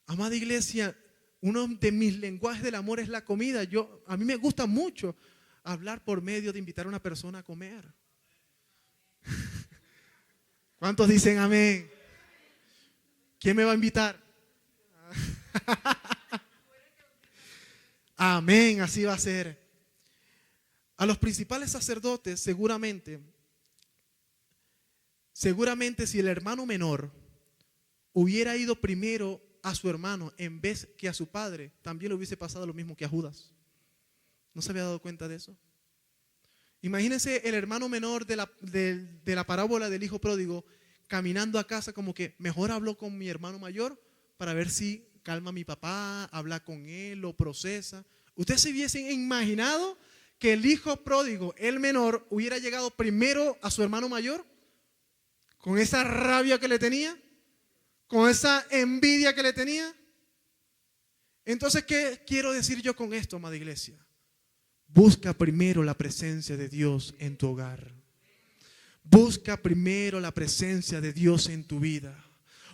Amada iglesia, uno de mis lenguajes del amor es la comida. A mí me gusta mucho hablar por medio de invitar a una persona a comer. ¿Cuántos dicen amén? ¿Quién me va a invitar? Amén, así va a ser. A los principales sacerdotes, seguramente si el hermano menor hubiera ido primero a su hermano en vez que a su padre, también le hubiese pasado lo mismo que a Judas. ¿No se había dado cuenta de eso? Imagínense el hermano menor de la parábola del hijo pródigo caminando a casa como que mejor hablo con mi hermano mayor para ver si calma a mi papá, habla con él, lo procesa. ¿Ustedes se hubiesen imaginado que el hijo pródigo, el menor, hubiera llegado primero a su hermano mayor? Con esa rabia que le tenía, con esa envidia que le tenía. Entonces, ¿qué quiero decir yo con esto, amada iglesia? Busca primero la presencia de Dios en tu hogar. Busca primero la presencia de Dios en tu vida.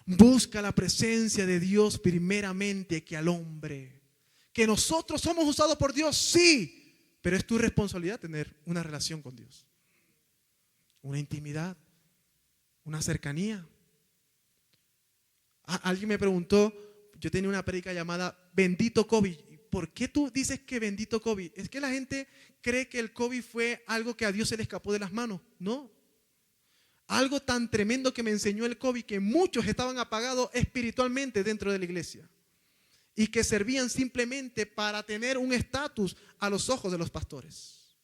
Busca la presencia de Dios primeramente que al hombre. Que nosotros somos usados por Dios, sí, pero es tu responsabilidad tener una relación con Dios. Una intimidad, una cercanía. Alguien me preguntó, yo tenía una prédica llamada Bendito COVID. ¿Por qué tú dices que bendito COVID? Es que la gente cree que el COVID fue algo que a Dios se le escapó de las manos. No. Algo tan tremendo que me enseñó el COVID, que muchos estaban apagados espiritualmente dentro de la iglesia y que servían simplemente para tener un estatus a los ojos de los pastores.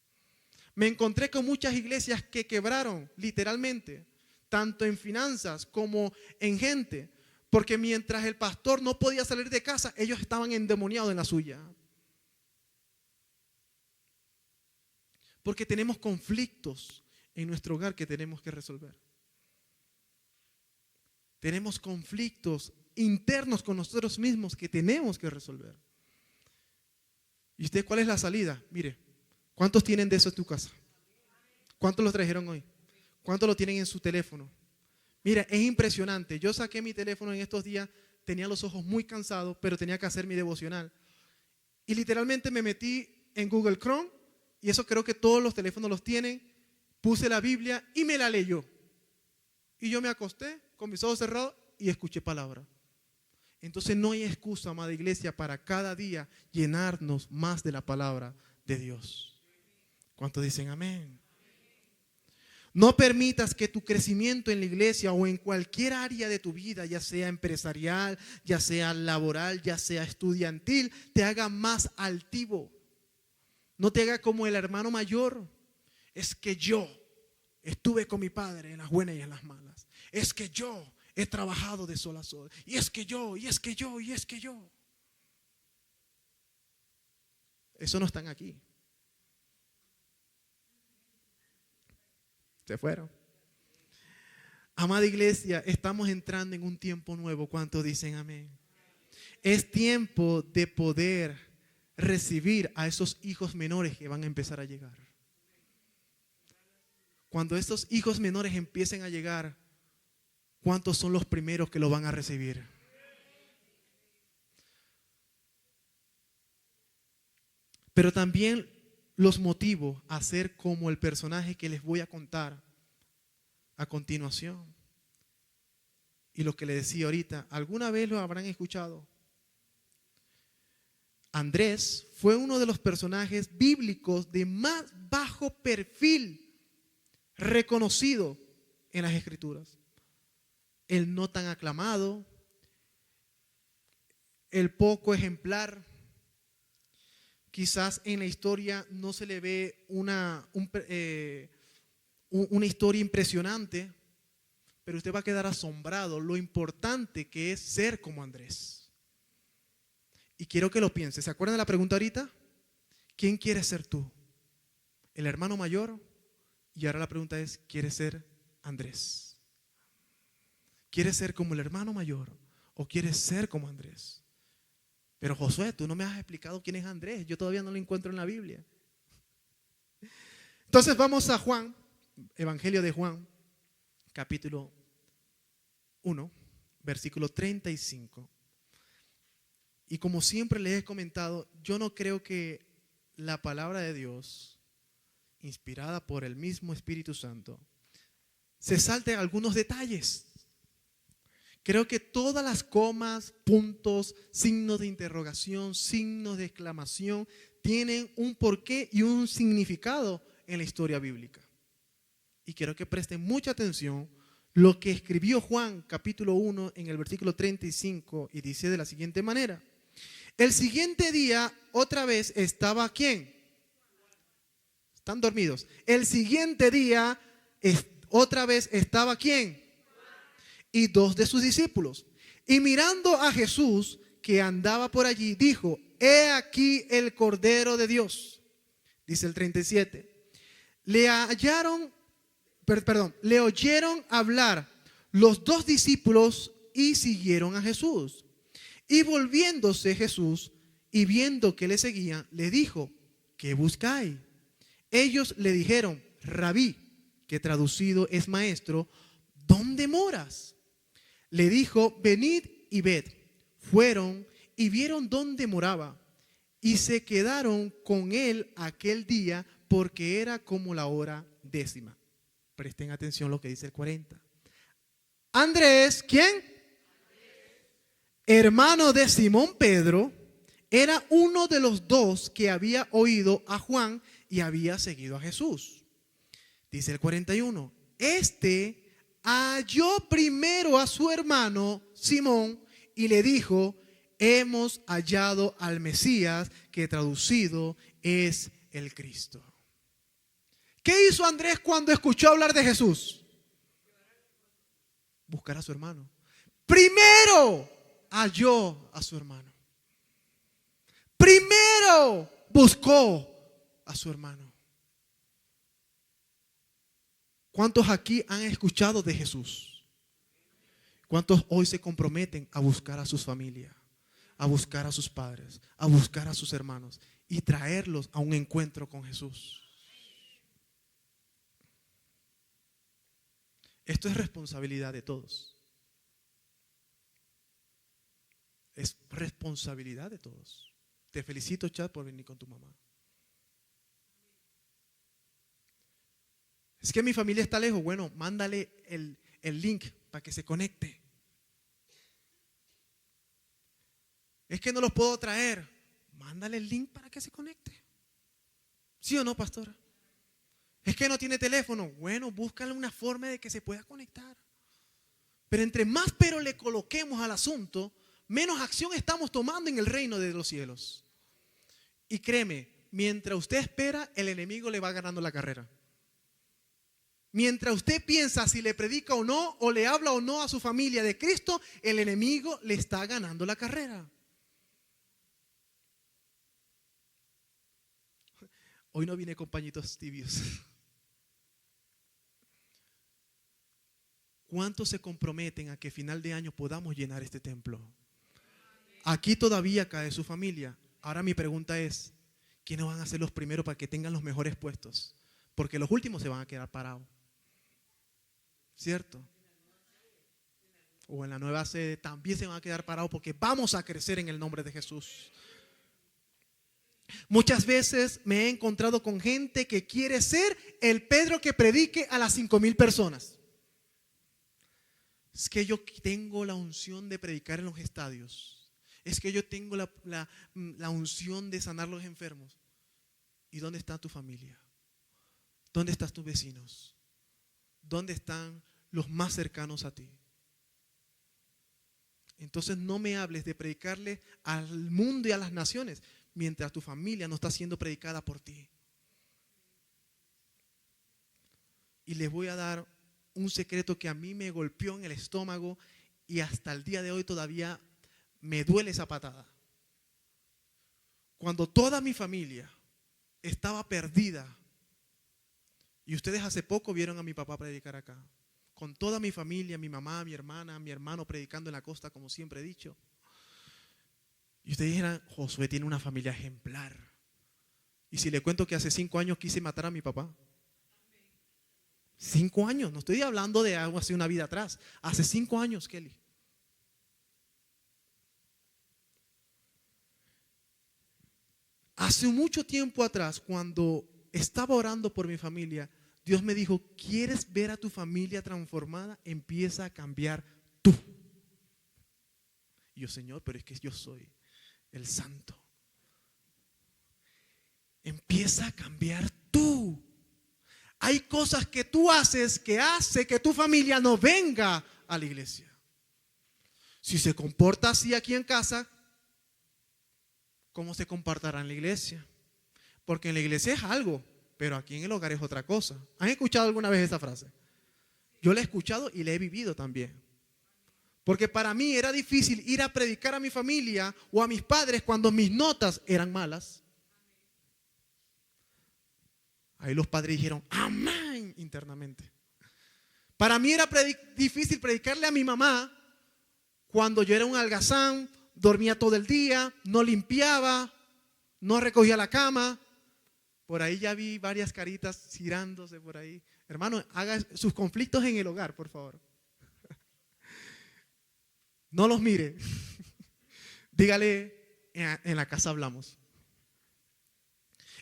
Me encontré con muchas iglesias que quebraron literalmente, tanto en finanzas como en gente, porque mientras el pastor no podía salir de casa, ellos estaban endemoniados en la suya. Porque tenemos conflictos en nuestro hogar que tenemos que resolver. Tenemos conflictos internos con nosotros mismos que tenemos que resolver. ¿Y usted cuál es la salida? Mire, ¿cuántos tienen de eso en tu casa? ¿Cuántos lo trajeron hoy? ¿Cuántos lo tienen en su teléfono? Mira, es impresionante. Yo saqué mi teléfono en estos días, tenía los ojos muy cansados, pero tenía que hacer mi devocional. Y literalmente me metí en Google Chrome, y eso creo que todos los teléfonos los tienen. Puse la Biblia y me la leyó. Y yo me acosté con mis ojos cerrados y escuché palabra. Entonces no hay excusa, amada iglesia, para cada día llenarnos más de la palabra de Dios. ¿Cuántos dicen amén? No permitas que tu crecimiento en la iglesia o en cualquier área de tu vida, ya sea empresarial, ya sea laboral, ya sea estudiantil, te haga más altivo. No te haga como el hermano mayor. Es que yo estuve con mi padre en las buenas y en las malas. Es que yo he trabajado de sol a sol. Y es que yo. Eso no están aquí. Se fueron. Amada iglesia, estamos entrando en un tiempo nuevo. ¿Cuántos dicen amén? Es tiempo de poder recibir a esos hijos menores que van a empezar a llegar. Cuando estos hijos menores empiecen a llegar, ¿cuántos son los primeros que lo van a recibir? Pero también los motivo a ser como el personaje que les voy a contar a continuación. Y lo que les decía ahorita, ¿alguna vez lo habrán escuchado? Andrés fue uno de los personajes bíblicos de más bajo perfil reconocido en las Escrituras. El no tan aclamado, el poco ejemplar. Quizás en la historia no se le ve una historia impresionante, pero usted va a quedar asombrado lo importante que es ser como Andrés. Y quiero que lo piense. ¿Se acuerdan de la pregunta ahorita? ¿Quién quiere ser tú? ¿El hermano mayor? Y ahora la pregunta es, ¿quieres ser Andrés? ¿Quieres ser como el hermano mayor o quieres ser como Andrés? Pero Josué, tú no me has explicado quién es Andrés. Yo todavía no lo encuentro en la Biblia. Entonces vamos a Juan, Evangelio de Juan, capítulo 1, versículo 35. Y como siempre les he comentado, yo no creo que la palabra de Dios, inspirada por el mismo Espíritu Santo, se salte algunos detalles. Creo que todas las comas, puntos, signos de interrogación, signos de exclamación, tienen un porqué y un significado en la historia bíblica. Y quiero que presten mucha atención lo que escribió Juan, capítulo 1, en el versículo 35, y dice de la siguiente manera. El siguiente día, otra vez, estaba ¿quién? Están dormidos. El siguiente día, otra vez, estaba ¿quién? Y dos de sus discípulos. Y mirando a Jesús, que andaba por allí, dijo, he aquí el Cordero de Dios. Dice el 37. Le oyeron hablar los dos discípulos y siguieron a Jesús. Y volviéndose Jesús, y viendo que le seguían, le dijo: ¿qué buscáis? Ellos le dijeron: Rabí, que traducido es maestro, ¿dónde moras? Le dijo: venid y ved. Fueron y vieron dónde moraba, y se quedaron con él aquel día, porque era como la hora 10. Presten atención a lo que dice el 40. Andrés, ¿quién? Hermano de Simón Pedro, era uno de los dos que había oído a Juan y había seguido a Jesús. Dice el 41. Este halló primero a su hermano Simón y le dijo: hemos hallado al Mesías, que traducido es el Cristo. ¿Qué hizo Andrés cuando escuchó hablar de Jesús? Buscar a su hermano. Primero halló a su hermano. Primero buscó a su hermano. ¿Cuántos aquí han escuchado de Jesús? ¿Cuántos hoy se comprometen a buscar a sus familias, a buscar a sus padres, a buscar a sus hermanos y traerlos a un encuentro con Jesús? Esto es responsabilidad de todos. Es responsabilidad de todos. Te felicito, Chad, por venir con tu mamá. Es que mi familia está lejos. Bueno, mándale el link para que se conecte. Es que no los puedo traer. Mándale el link para que se conecte. ¿Sí o no, pastora? Es que no tiene teléfono. Bueno, búscale una forma de que se pueda conectar. Pero entre más pero le coloquemos al asunto, menos acción estamos tomando en el reino de los cielos. Y créeme, mientras usted espera, el enemigo le va ganando la carrera. Mientras usted piensa si le predica o no, o le habla o no a su familia de Cristo, el enemigo le está ganando la carrera. Hoy no vine con pañitos tibios. ¿Cuántos se comprometen a que final de año podamos llenar este templo? Aquí todavía cae su familia. Ahora mi pregunta es: ¿quiénes van a ser los primeros para que tengan los mejores puestos? Porque los últimos se van a quedar parados. ¿Cierto? O en la nueva sede también se van a quedar parados, porque vamos a crecer en el nombre de Jesús. Muchas veces me he encontrado con gente que quiere ser el Pedro que predique a las 5,000 personas. Es que yo tengo la unción de predicar en los estadios. Es que yo tengo la unción de sanar los enfermos. ¿Y dónde está tu familia? ¿Dónde están tus vecinos? ¿Dónde están los más cercanos a ti? Entonces no me hables de predicarle al mundo y a las naciones mientras tu familia no está siendo predicada por ti. Y les voy a dar un secreto que a mí me golpeó en el estómago y hasta el día de hoy todavía me duele esa patada. Cuando toda mi familia estaba perdida, y ustedes hace poco vieron a mi papá predicar acá, con toda mi familia, mi mamá, mi hermana, mi hermano predicando en la costa, como siempre he dicho. Y ustedes dijeran: Josué tiene una familia ejemplar. Y si le cuento que hace 5 años quise matar a mi papá. 5 años, no estoy hablando de algo así una vida atrás. Hace 5 años, Kelly. Hace mucho tiempo atrás, cuando estaba orando por mi familia, Dios me dijo: ¿quieres ver a tu familia transformada? Empieza a cambiar tú. Y yo: Señor, pero es que yo soy el santo. Empieza a cambiar tú. Hay cosas que tú haces que hace que tu familia no venga a la iglesia. Si se comporta así aquí en casa, ¿cómo se comportará en la iglesia? Porque en la iglesia es algo, pero aquí en el hogar es otra cosa. ¿Han escuchado alguna vez esa frase? Yo la he escuchado y la he vivido también. Porque para mí era difícil ir a predicar a mi familia o a mis padres cuando mis notas eran malas. Ahí los padres dijeron amén internamente. Para mí era difícil predicarle a mi mamá cuando yo era un algazán, dormía todo el día, no limpiaba, no recogía la cama. Por ahí ya vi varias caritas girándose por ahí. Hermano, haga sus conflictos en el hogar, por favor. No los mire. Dígale, en la casa hablamos.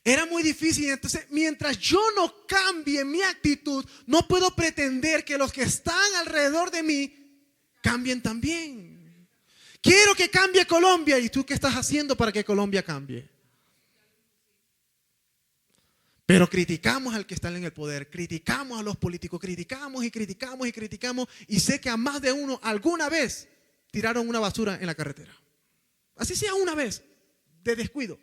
Era muy difícil, entonces mientras yo no cambie mi actitud, no puedo pretender que los que están alrededor de mí cambien también. Quiero que cambie Colombia, ¿y tú qué estás haciendo para que Colombia cambie? Pero criticamos al que está en el poder, criticamos a los políticos, criticamos y criticamos y criticamos, y sé que a más de uno alguna vez tiraron una basura en la carretera. Así sea una vez, de descuido.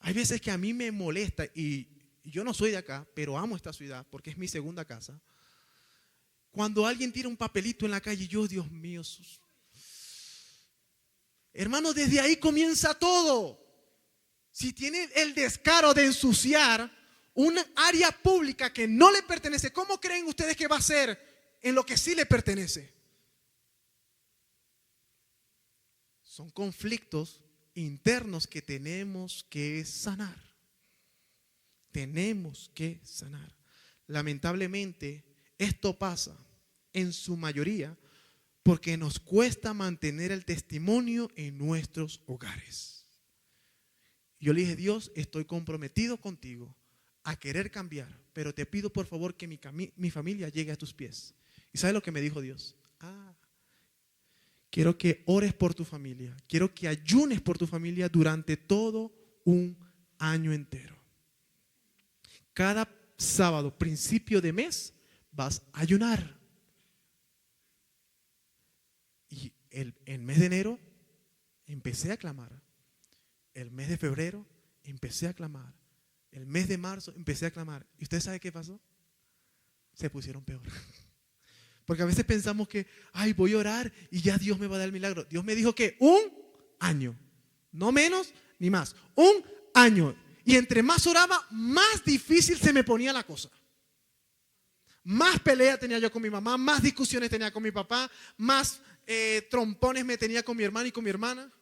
Hay veces que a mí me molesta, y yo no soy de acá, pero amo esta ciudad porque es mi segunda casa. Cuando alguien tira un papelito en la calle, yo, Dios mío, hermano, desde ahí comienza todo. Si tiene el descaro de ensuciar una área pública que no le pertenece, ¿cómo creen ustedes que va a ser en lo que sí le pertenece? Son conflictos internos que tenemos que sanar. Tenemos que sanar. Lamentablemente, esto pasa en su mayoría porque nos cuesta mantener el testimonio en nuestros hogares. Yo le dije, Dios, estoy comprometido contigo a querer cambiar, pero te pido por favor que mi familia llegue a tus pies. ¿Y sabes lo que me dijo Dios? Quiero que ores por tu familia. Quiero que ayunes por tu familia durante todo un año entero. Cada sábado, principio de mes, vas a ayunar. Y el mes de enero empecé a clamar. El mes de febrero empecé a clamar. El mes de marzo empecé a clamar. ¿Y usted sabe qué pasó? Se pusieron peor. Porque a veces pensamos que, voy a orar y ya Dios me va a dar el milagro. Dios me dijo que un año, no menos ni más, un año. Y entre más oraba, más difícil se me ponía la cosa. Más pelea tenía yo con mi mamá, más discusiones tenía con mi papá, más trompones me tenía con mi hermano y con mi hermana.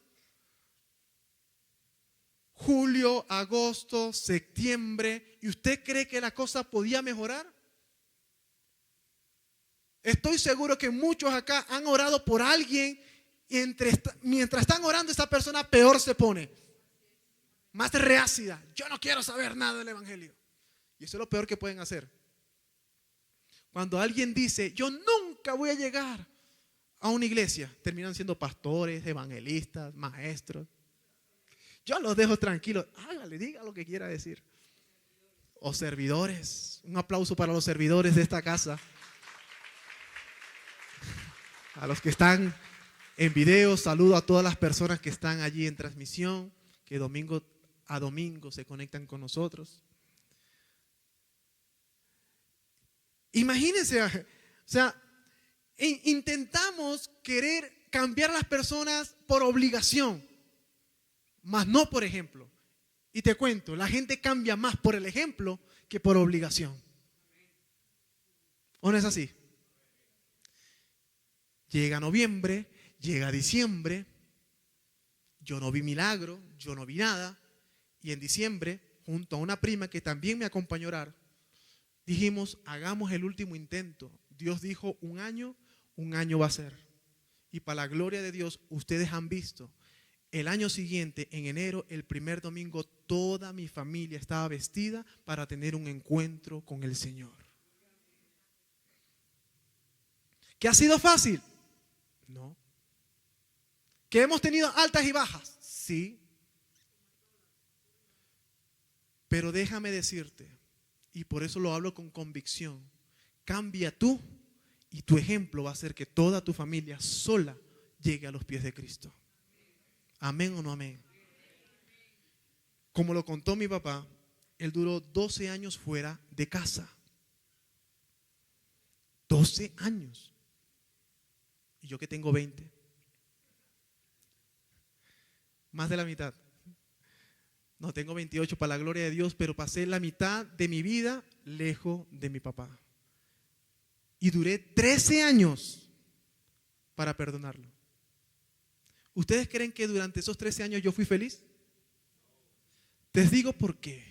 Julio, agosto, septiembre. ¿Y usted cree que la cosa podía mejorar? Estoy seguro que muchos acá han orado por alguien y mientras están orando, esa persona peor se pone. Más reácida. Yo no quiero saber nada del evangelio. Y eso es lo peor que pueden hacer. Cuando alguien dice, yo nunca voy a llegar a una iglesia, terminan siendo pastores, evangelistas, maestros. Yo los dejo tranquilos. Hágale, diga lo que quiera decir. O servidores. Un aplauso para los servidores de esta casa. A los que están en video, saludo a todas las personas que están allí en transmisión, que domingo a domingo se conectan con nosotros. Imagínense, intentamos querer cambiar a las personas por obligación, mas no por ejemplo. Y te cuento, la gente cambia más por el ejemplo que por obligación. ¿O no es así? Llega noviembre, llega diciembre, yo no vi milagro, yo no vi nada. Y en diciembre, junto a una prima que también me acompañó a orar, dijimos, hagamos el último intento. Dios dijo, un año va a ser. Y para la gloria de Dios, ustedes han visto, el año siguiente, en enero, el primer domingo, toda mi familia estaba vestida para tener un encuentro con el Señor. ¿Qué ha sido fácil? No. ¿Que hemos tenido altas y bajas? Sí. Pero déjame decirte, y por eso lo hablo con convicción, cambia tú y tu ejemplo va a hacer que toda tu familia sola llegue a los pies de Cristo. ¿Amén o no amén? Como lo contó mi papá, él duró 12 años fuera de casa. 12 años. Y yo que tengo 20. Más de la mitad. No, tengo 28 para la gloria de Dios, pero pasé la mitad de mi vida lejos de mi papá. Y duré 13 años para perdonarlo. ¿Ustedes creen que durante esos 13 años yo fui feliz? Les digo por qué.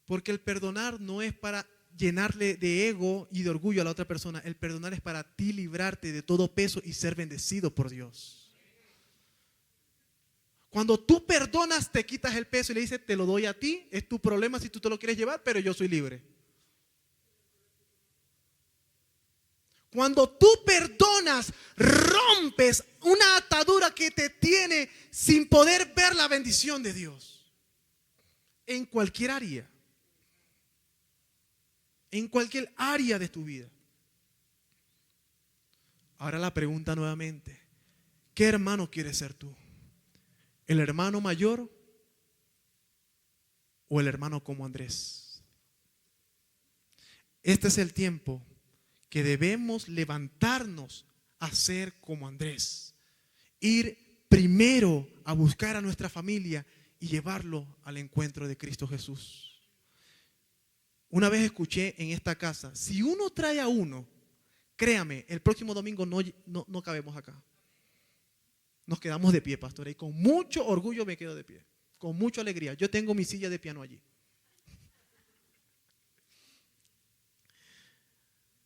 Porque el perdonar no es para llenarle de ego y de orgullo a la otra persona. El perdonar es para ti librarte de todo peso y ser bendecido por Dios. Cuando tú perdonas, te quitas el peso y le dices, te lo doy a ti, es tu problema si tú te lo quieres llevar, pero yo soy libre. Cuando tú perdonas, rompes una atadura que te tiene sin poder ver la bendición de Dios. En cualquier área. En cualquier área de tu vida. Ahora la pregunta nuevamente. ¿Qué hermano quieres ser tú? ¿El hermano mayor o el hermano como Andrés? Este es el tiempo que debemos levantarnos a ser como Andrés. Ir primero a buscar a nuestra familia y llevarlo al encuentro de Cristo Jesús. Una vez escuché en esta casa, si uno trae a uno, créame, el próximo domingo no cabemos acá. Nos quedamos de pie, pastor, y con mucho orgullo me quedo de pie, con mucha alegría. Yo tengo mi silla de piano allí.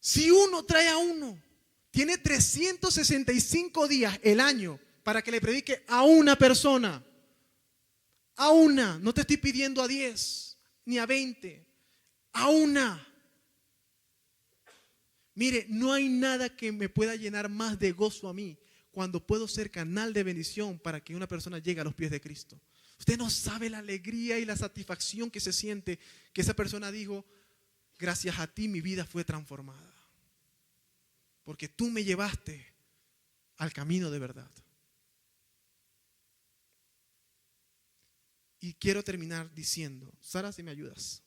Si uno trae a uno, tiene 365 días el año para que le predique a una persona. A una, no te estoy pidiendo a 10 ni a 20, a una. Mire, no hay nada que me pueda llenar más de gozo a mí cuando puedo ser canal de bendición para que una persona llegue a los pies de Cristo. Usted no sabe la alegría y la satisfacción que se siente que esa persona dijo, gracias a ti mi vida fue transformada. Porque tú me llevaste al camino de verdad. Y quiero terminar diciendo, Sara, si me ayudas.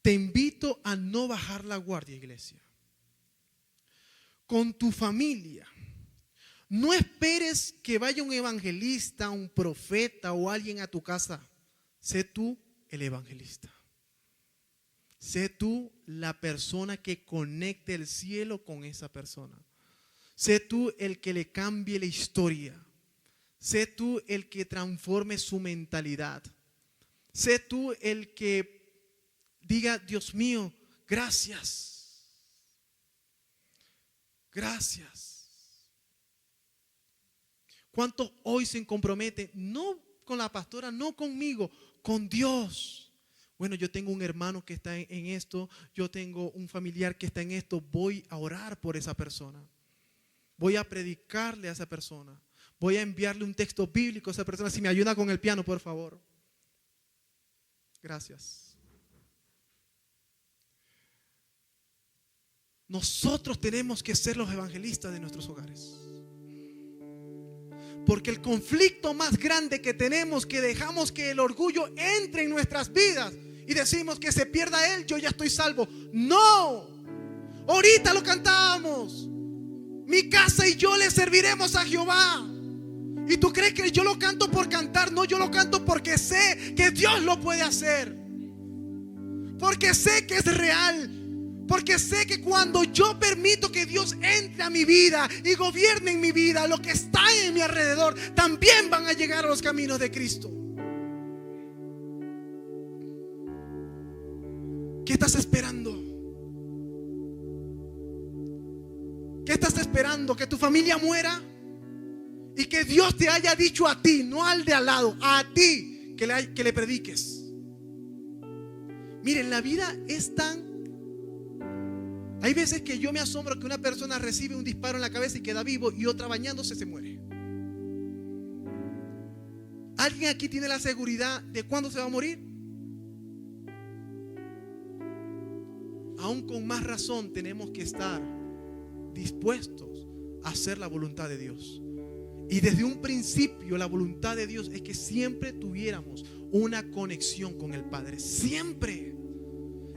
Te invito a no bajar la guardia, iglesia. Con tu familia. No esperes que vaya un evangelista, un profeta o alguien a tu casa. Sé tú el evangelista. Sé tú la persona que conecte el cielo con esa persona. Sé tú el que le cambie la historia. Sé tú el que transforme su mentalidad. Sé tú el que diga, Dios mío, gracias. Gracias. ¿Cuántos hoy se comprometen? No con la pastora, no conmigo, con Dios. Bueno, yo tengo un hermano que está en esto, yo tengo un familiar que está en esto, voy a orar por esa persona. Voy a predicarle a esa persona. Voy a enviarle un texto bíblico a esa persona. Si me ayuda con el piano, por favor. Gracias. Nosotros tenemos que ser los evangelistas de nuestros hogares. Porque el conflicto más grande que tenemos, que dejamos que el orgullo entre en nuestras vidas y decimos que se pierda él, yo ya estoy salvo. No, ahorita lo cantábamos. Mi casa y yo le serviremos a Jehová. ¿Y tú crees que yo lo canto por cantar? No, yo lo canto porque sé que Dios lo puede hacer. Porque sé que es real. Porque sé que cuando yo permito que Dios entre a mi vida y gobierne en mi vida, lo que está en mi alrededor también van a llegar a los caminos de Cristo. ¿Qué estás esperando? ¿Qué estás esperando? ¿Que tu familia muera? Y que Dios te haya dicho a ti, no al de al lado, a ti que le prediques. Miren, la vida es tan... Hay veces que yo me asombro que una persona recibe un disparo en la cabeza y queda vivo y otra bañándose se muere. ¿Alguien aquí tiene la seguridad de cuándo se va a morir? Aún con más razón tenemos que estar dispuestos a hacer la voluntad de Dios. Y desde un principio la voluntad de Dios es que siempre tuviéramos una conexión con el Padre. Siempre.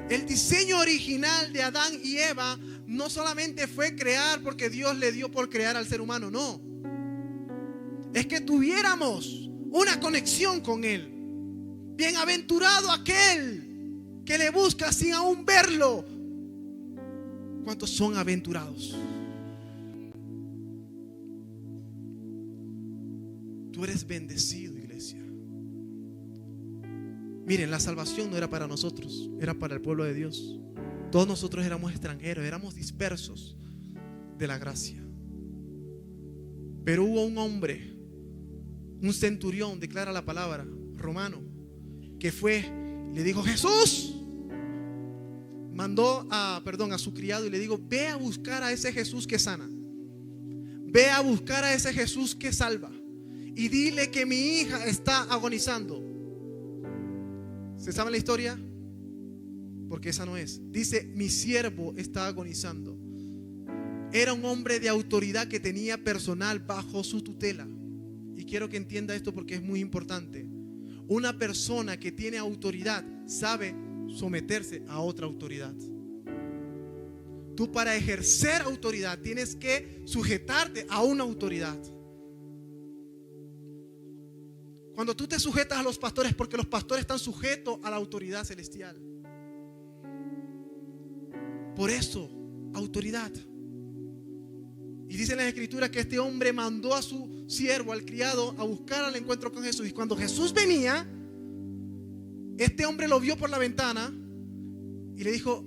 El diseño original de Adán y Eva no solamente fue crear porque Dios le dio por crear al ser humano, no. Es que tuviéramos una conexión con Él. Bienaventurado aquel que le busca sin aún verlo. ¿Cuántos son aventurados? Tú eres bendecido, iglesia. Miren, la salvación no era para nosotros, era para el pueblo de Dios. Todos nosotros éramos extranjeros, éramos dispersos de la gracia. Pero hubo un hombre, un centurión, declara la palabra, romano, que fue, le dijo: Jesús. Mandó a su criado y le dijo: ve a buscar a ese Jesús que sana. Ve a buscar a ese Jesús que salva. Y dile que mi hija está agonizando. ¿Se sabe la historia? Porque esa no es. Dice: mi siervo está agonizando. Era un hombre de autoridad que tenía personal bajo su tutela. Y quiero que entienda esto porque es muy importante. Una persona que tiene autoridad sabe someterse a otra autoridad. Tú, para ejercer autoridad, tienes que sujetarte a una autoridad. Cuando tú te sujetas a los pastores, porque los pastores están sujetos a la autoridad celestial. Por eso, autoridad. Y dice en las escrituras que este hombre mandó a su siervo, al criado, a buscar al encuentro con Jesús. Y cuando Jesús venía, este hombre lo vio por la ventana y le dijo: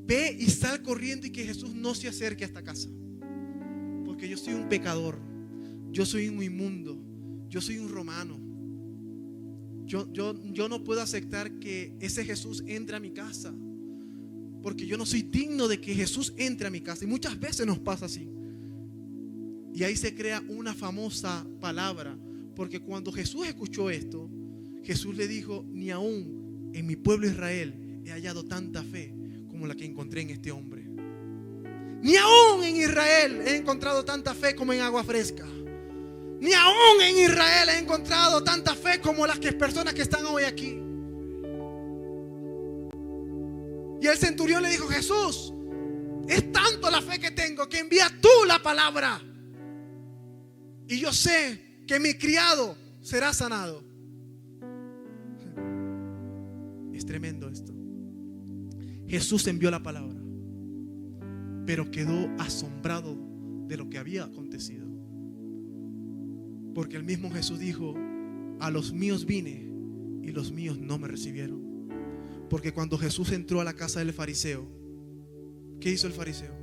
ve y sal corriendo y que Jesús no se acerque a esta casa, porque yo soy un pecador, yo soy un inmundo, yo soy un romano. Yo no puedo aceptar que ese Jesús entre a mi casa, porque yo no soy digno de que Jesús entre a mi casa. Y muchas veces nos pasa así. Y ahí se crea una famosa palabra, porque cuando Jesús escuchó esto, Jesús le dijo: ni aún en mi pueblo Israel he hallado tanta fe como la que encontré en este hombre. Ni aún en Israel he encontrado tanta fe como en Agua Fresca. Ni aún en Israel he encontrado tanta fe como las personas que están hoy aquí. Y el centurión le dijo: Jesús, es tanto la fe que tengo que envía tú la palabra, y yo sé que mi criado será sanado. Es tremendo esto. Jesús envió la palabra, pero quedó asombrado de lo que había acontecido. Porque el mismo Jesús dijo: a los míos vine y los míos no me recibieron. Porque cuando Jesús entró a la casa del fariseo, ¿qué hizo el fariseo?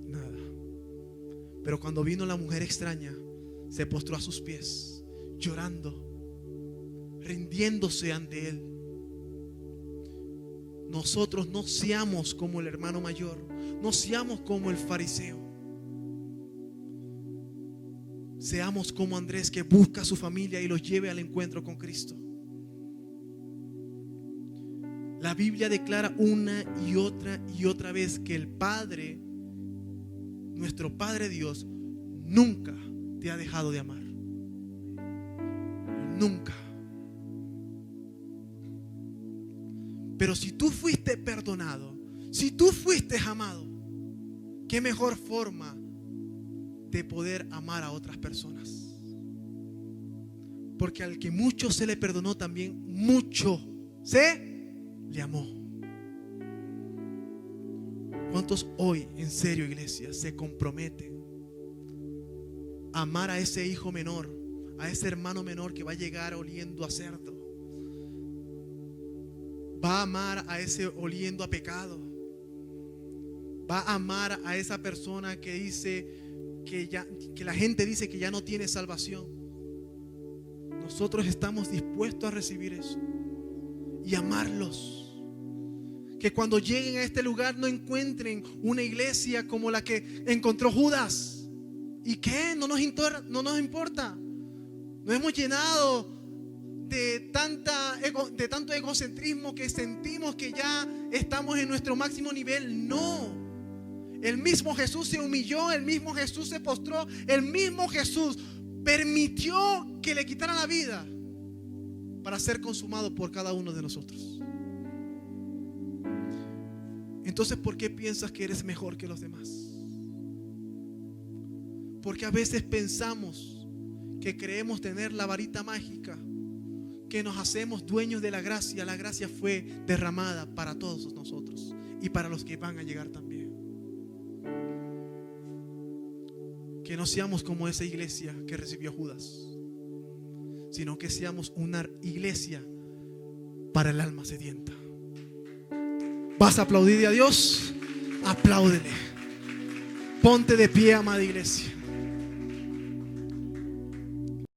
Nada. Pero cuando vino la mujer extraña, se postró a sus pies, llorando, rindiéndose ante él. Nosotros no seamos como el hermano mayor, no seamos como el fariseo. Seamos como Andrés, que busca a su familia y los lleve al encuentro con Cristo. La Biblia declara una y otra vez que el Padre, nuestro Padre Dios, nunca te ha dejado de amar. Nunca. Pero si tú fuiste perdonado, si tú fuiste amado, ¿qué mejor forma de poder amar a otras personas? Porque al que mucho se le perdonó, también mucho se le amó. ¿Cuántos hoy, en serio, iglesia, se comprometen a amar a ese hijo menor, a ese hermano menor que va a llegar oliendo a cerdo? Va a amar a ese oliendo a pecado. Va a amar a esa persona que dice que la gente dice que ya no tiene salvación. Nosotros estamos dispuestos a recibir eso y amarlos. Que cuando lleguen a este lugar no encuentren una iglesia como la que encontró Judas. ¿Y qué? No nos importa. Nos hemos llenado de tanto egocentrismo que sentimos que ya estamos en nuestro máximo nivel. No. El mismo Jesús se humilló, el mismo Jesús se postró, el mismo Jesús permitió que le quitaran la vida para ser consumado por cada uno de nosotros. Entonces, ¿por qué piensas que eres mejor que los demás? Porque a veces pensamos que creemos tener la varita mágica, que nos hacemos dueños de la gracia. La gracia fue derramada para todos nosotros y para los que van a llegar también. Que no seamos como esa iglesia que recibió Judas. sino que seamos una iglesia para el alma sedienta. ¿Vas a aplaudir a Dios? Apláudele. Ponte de pie, amada iglesia.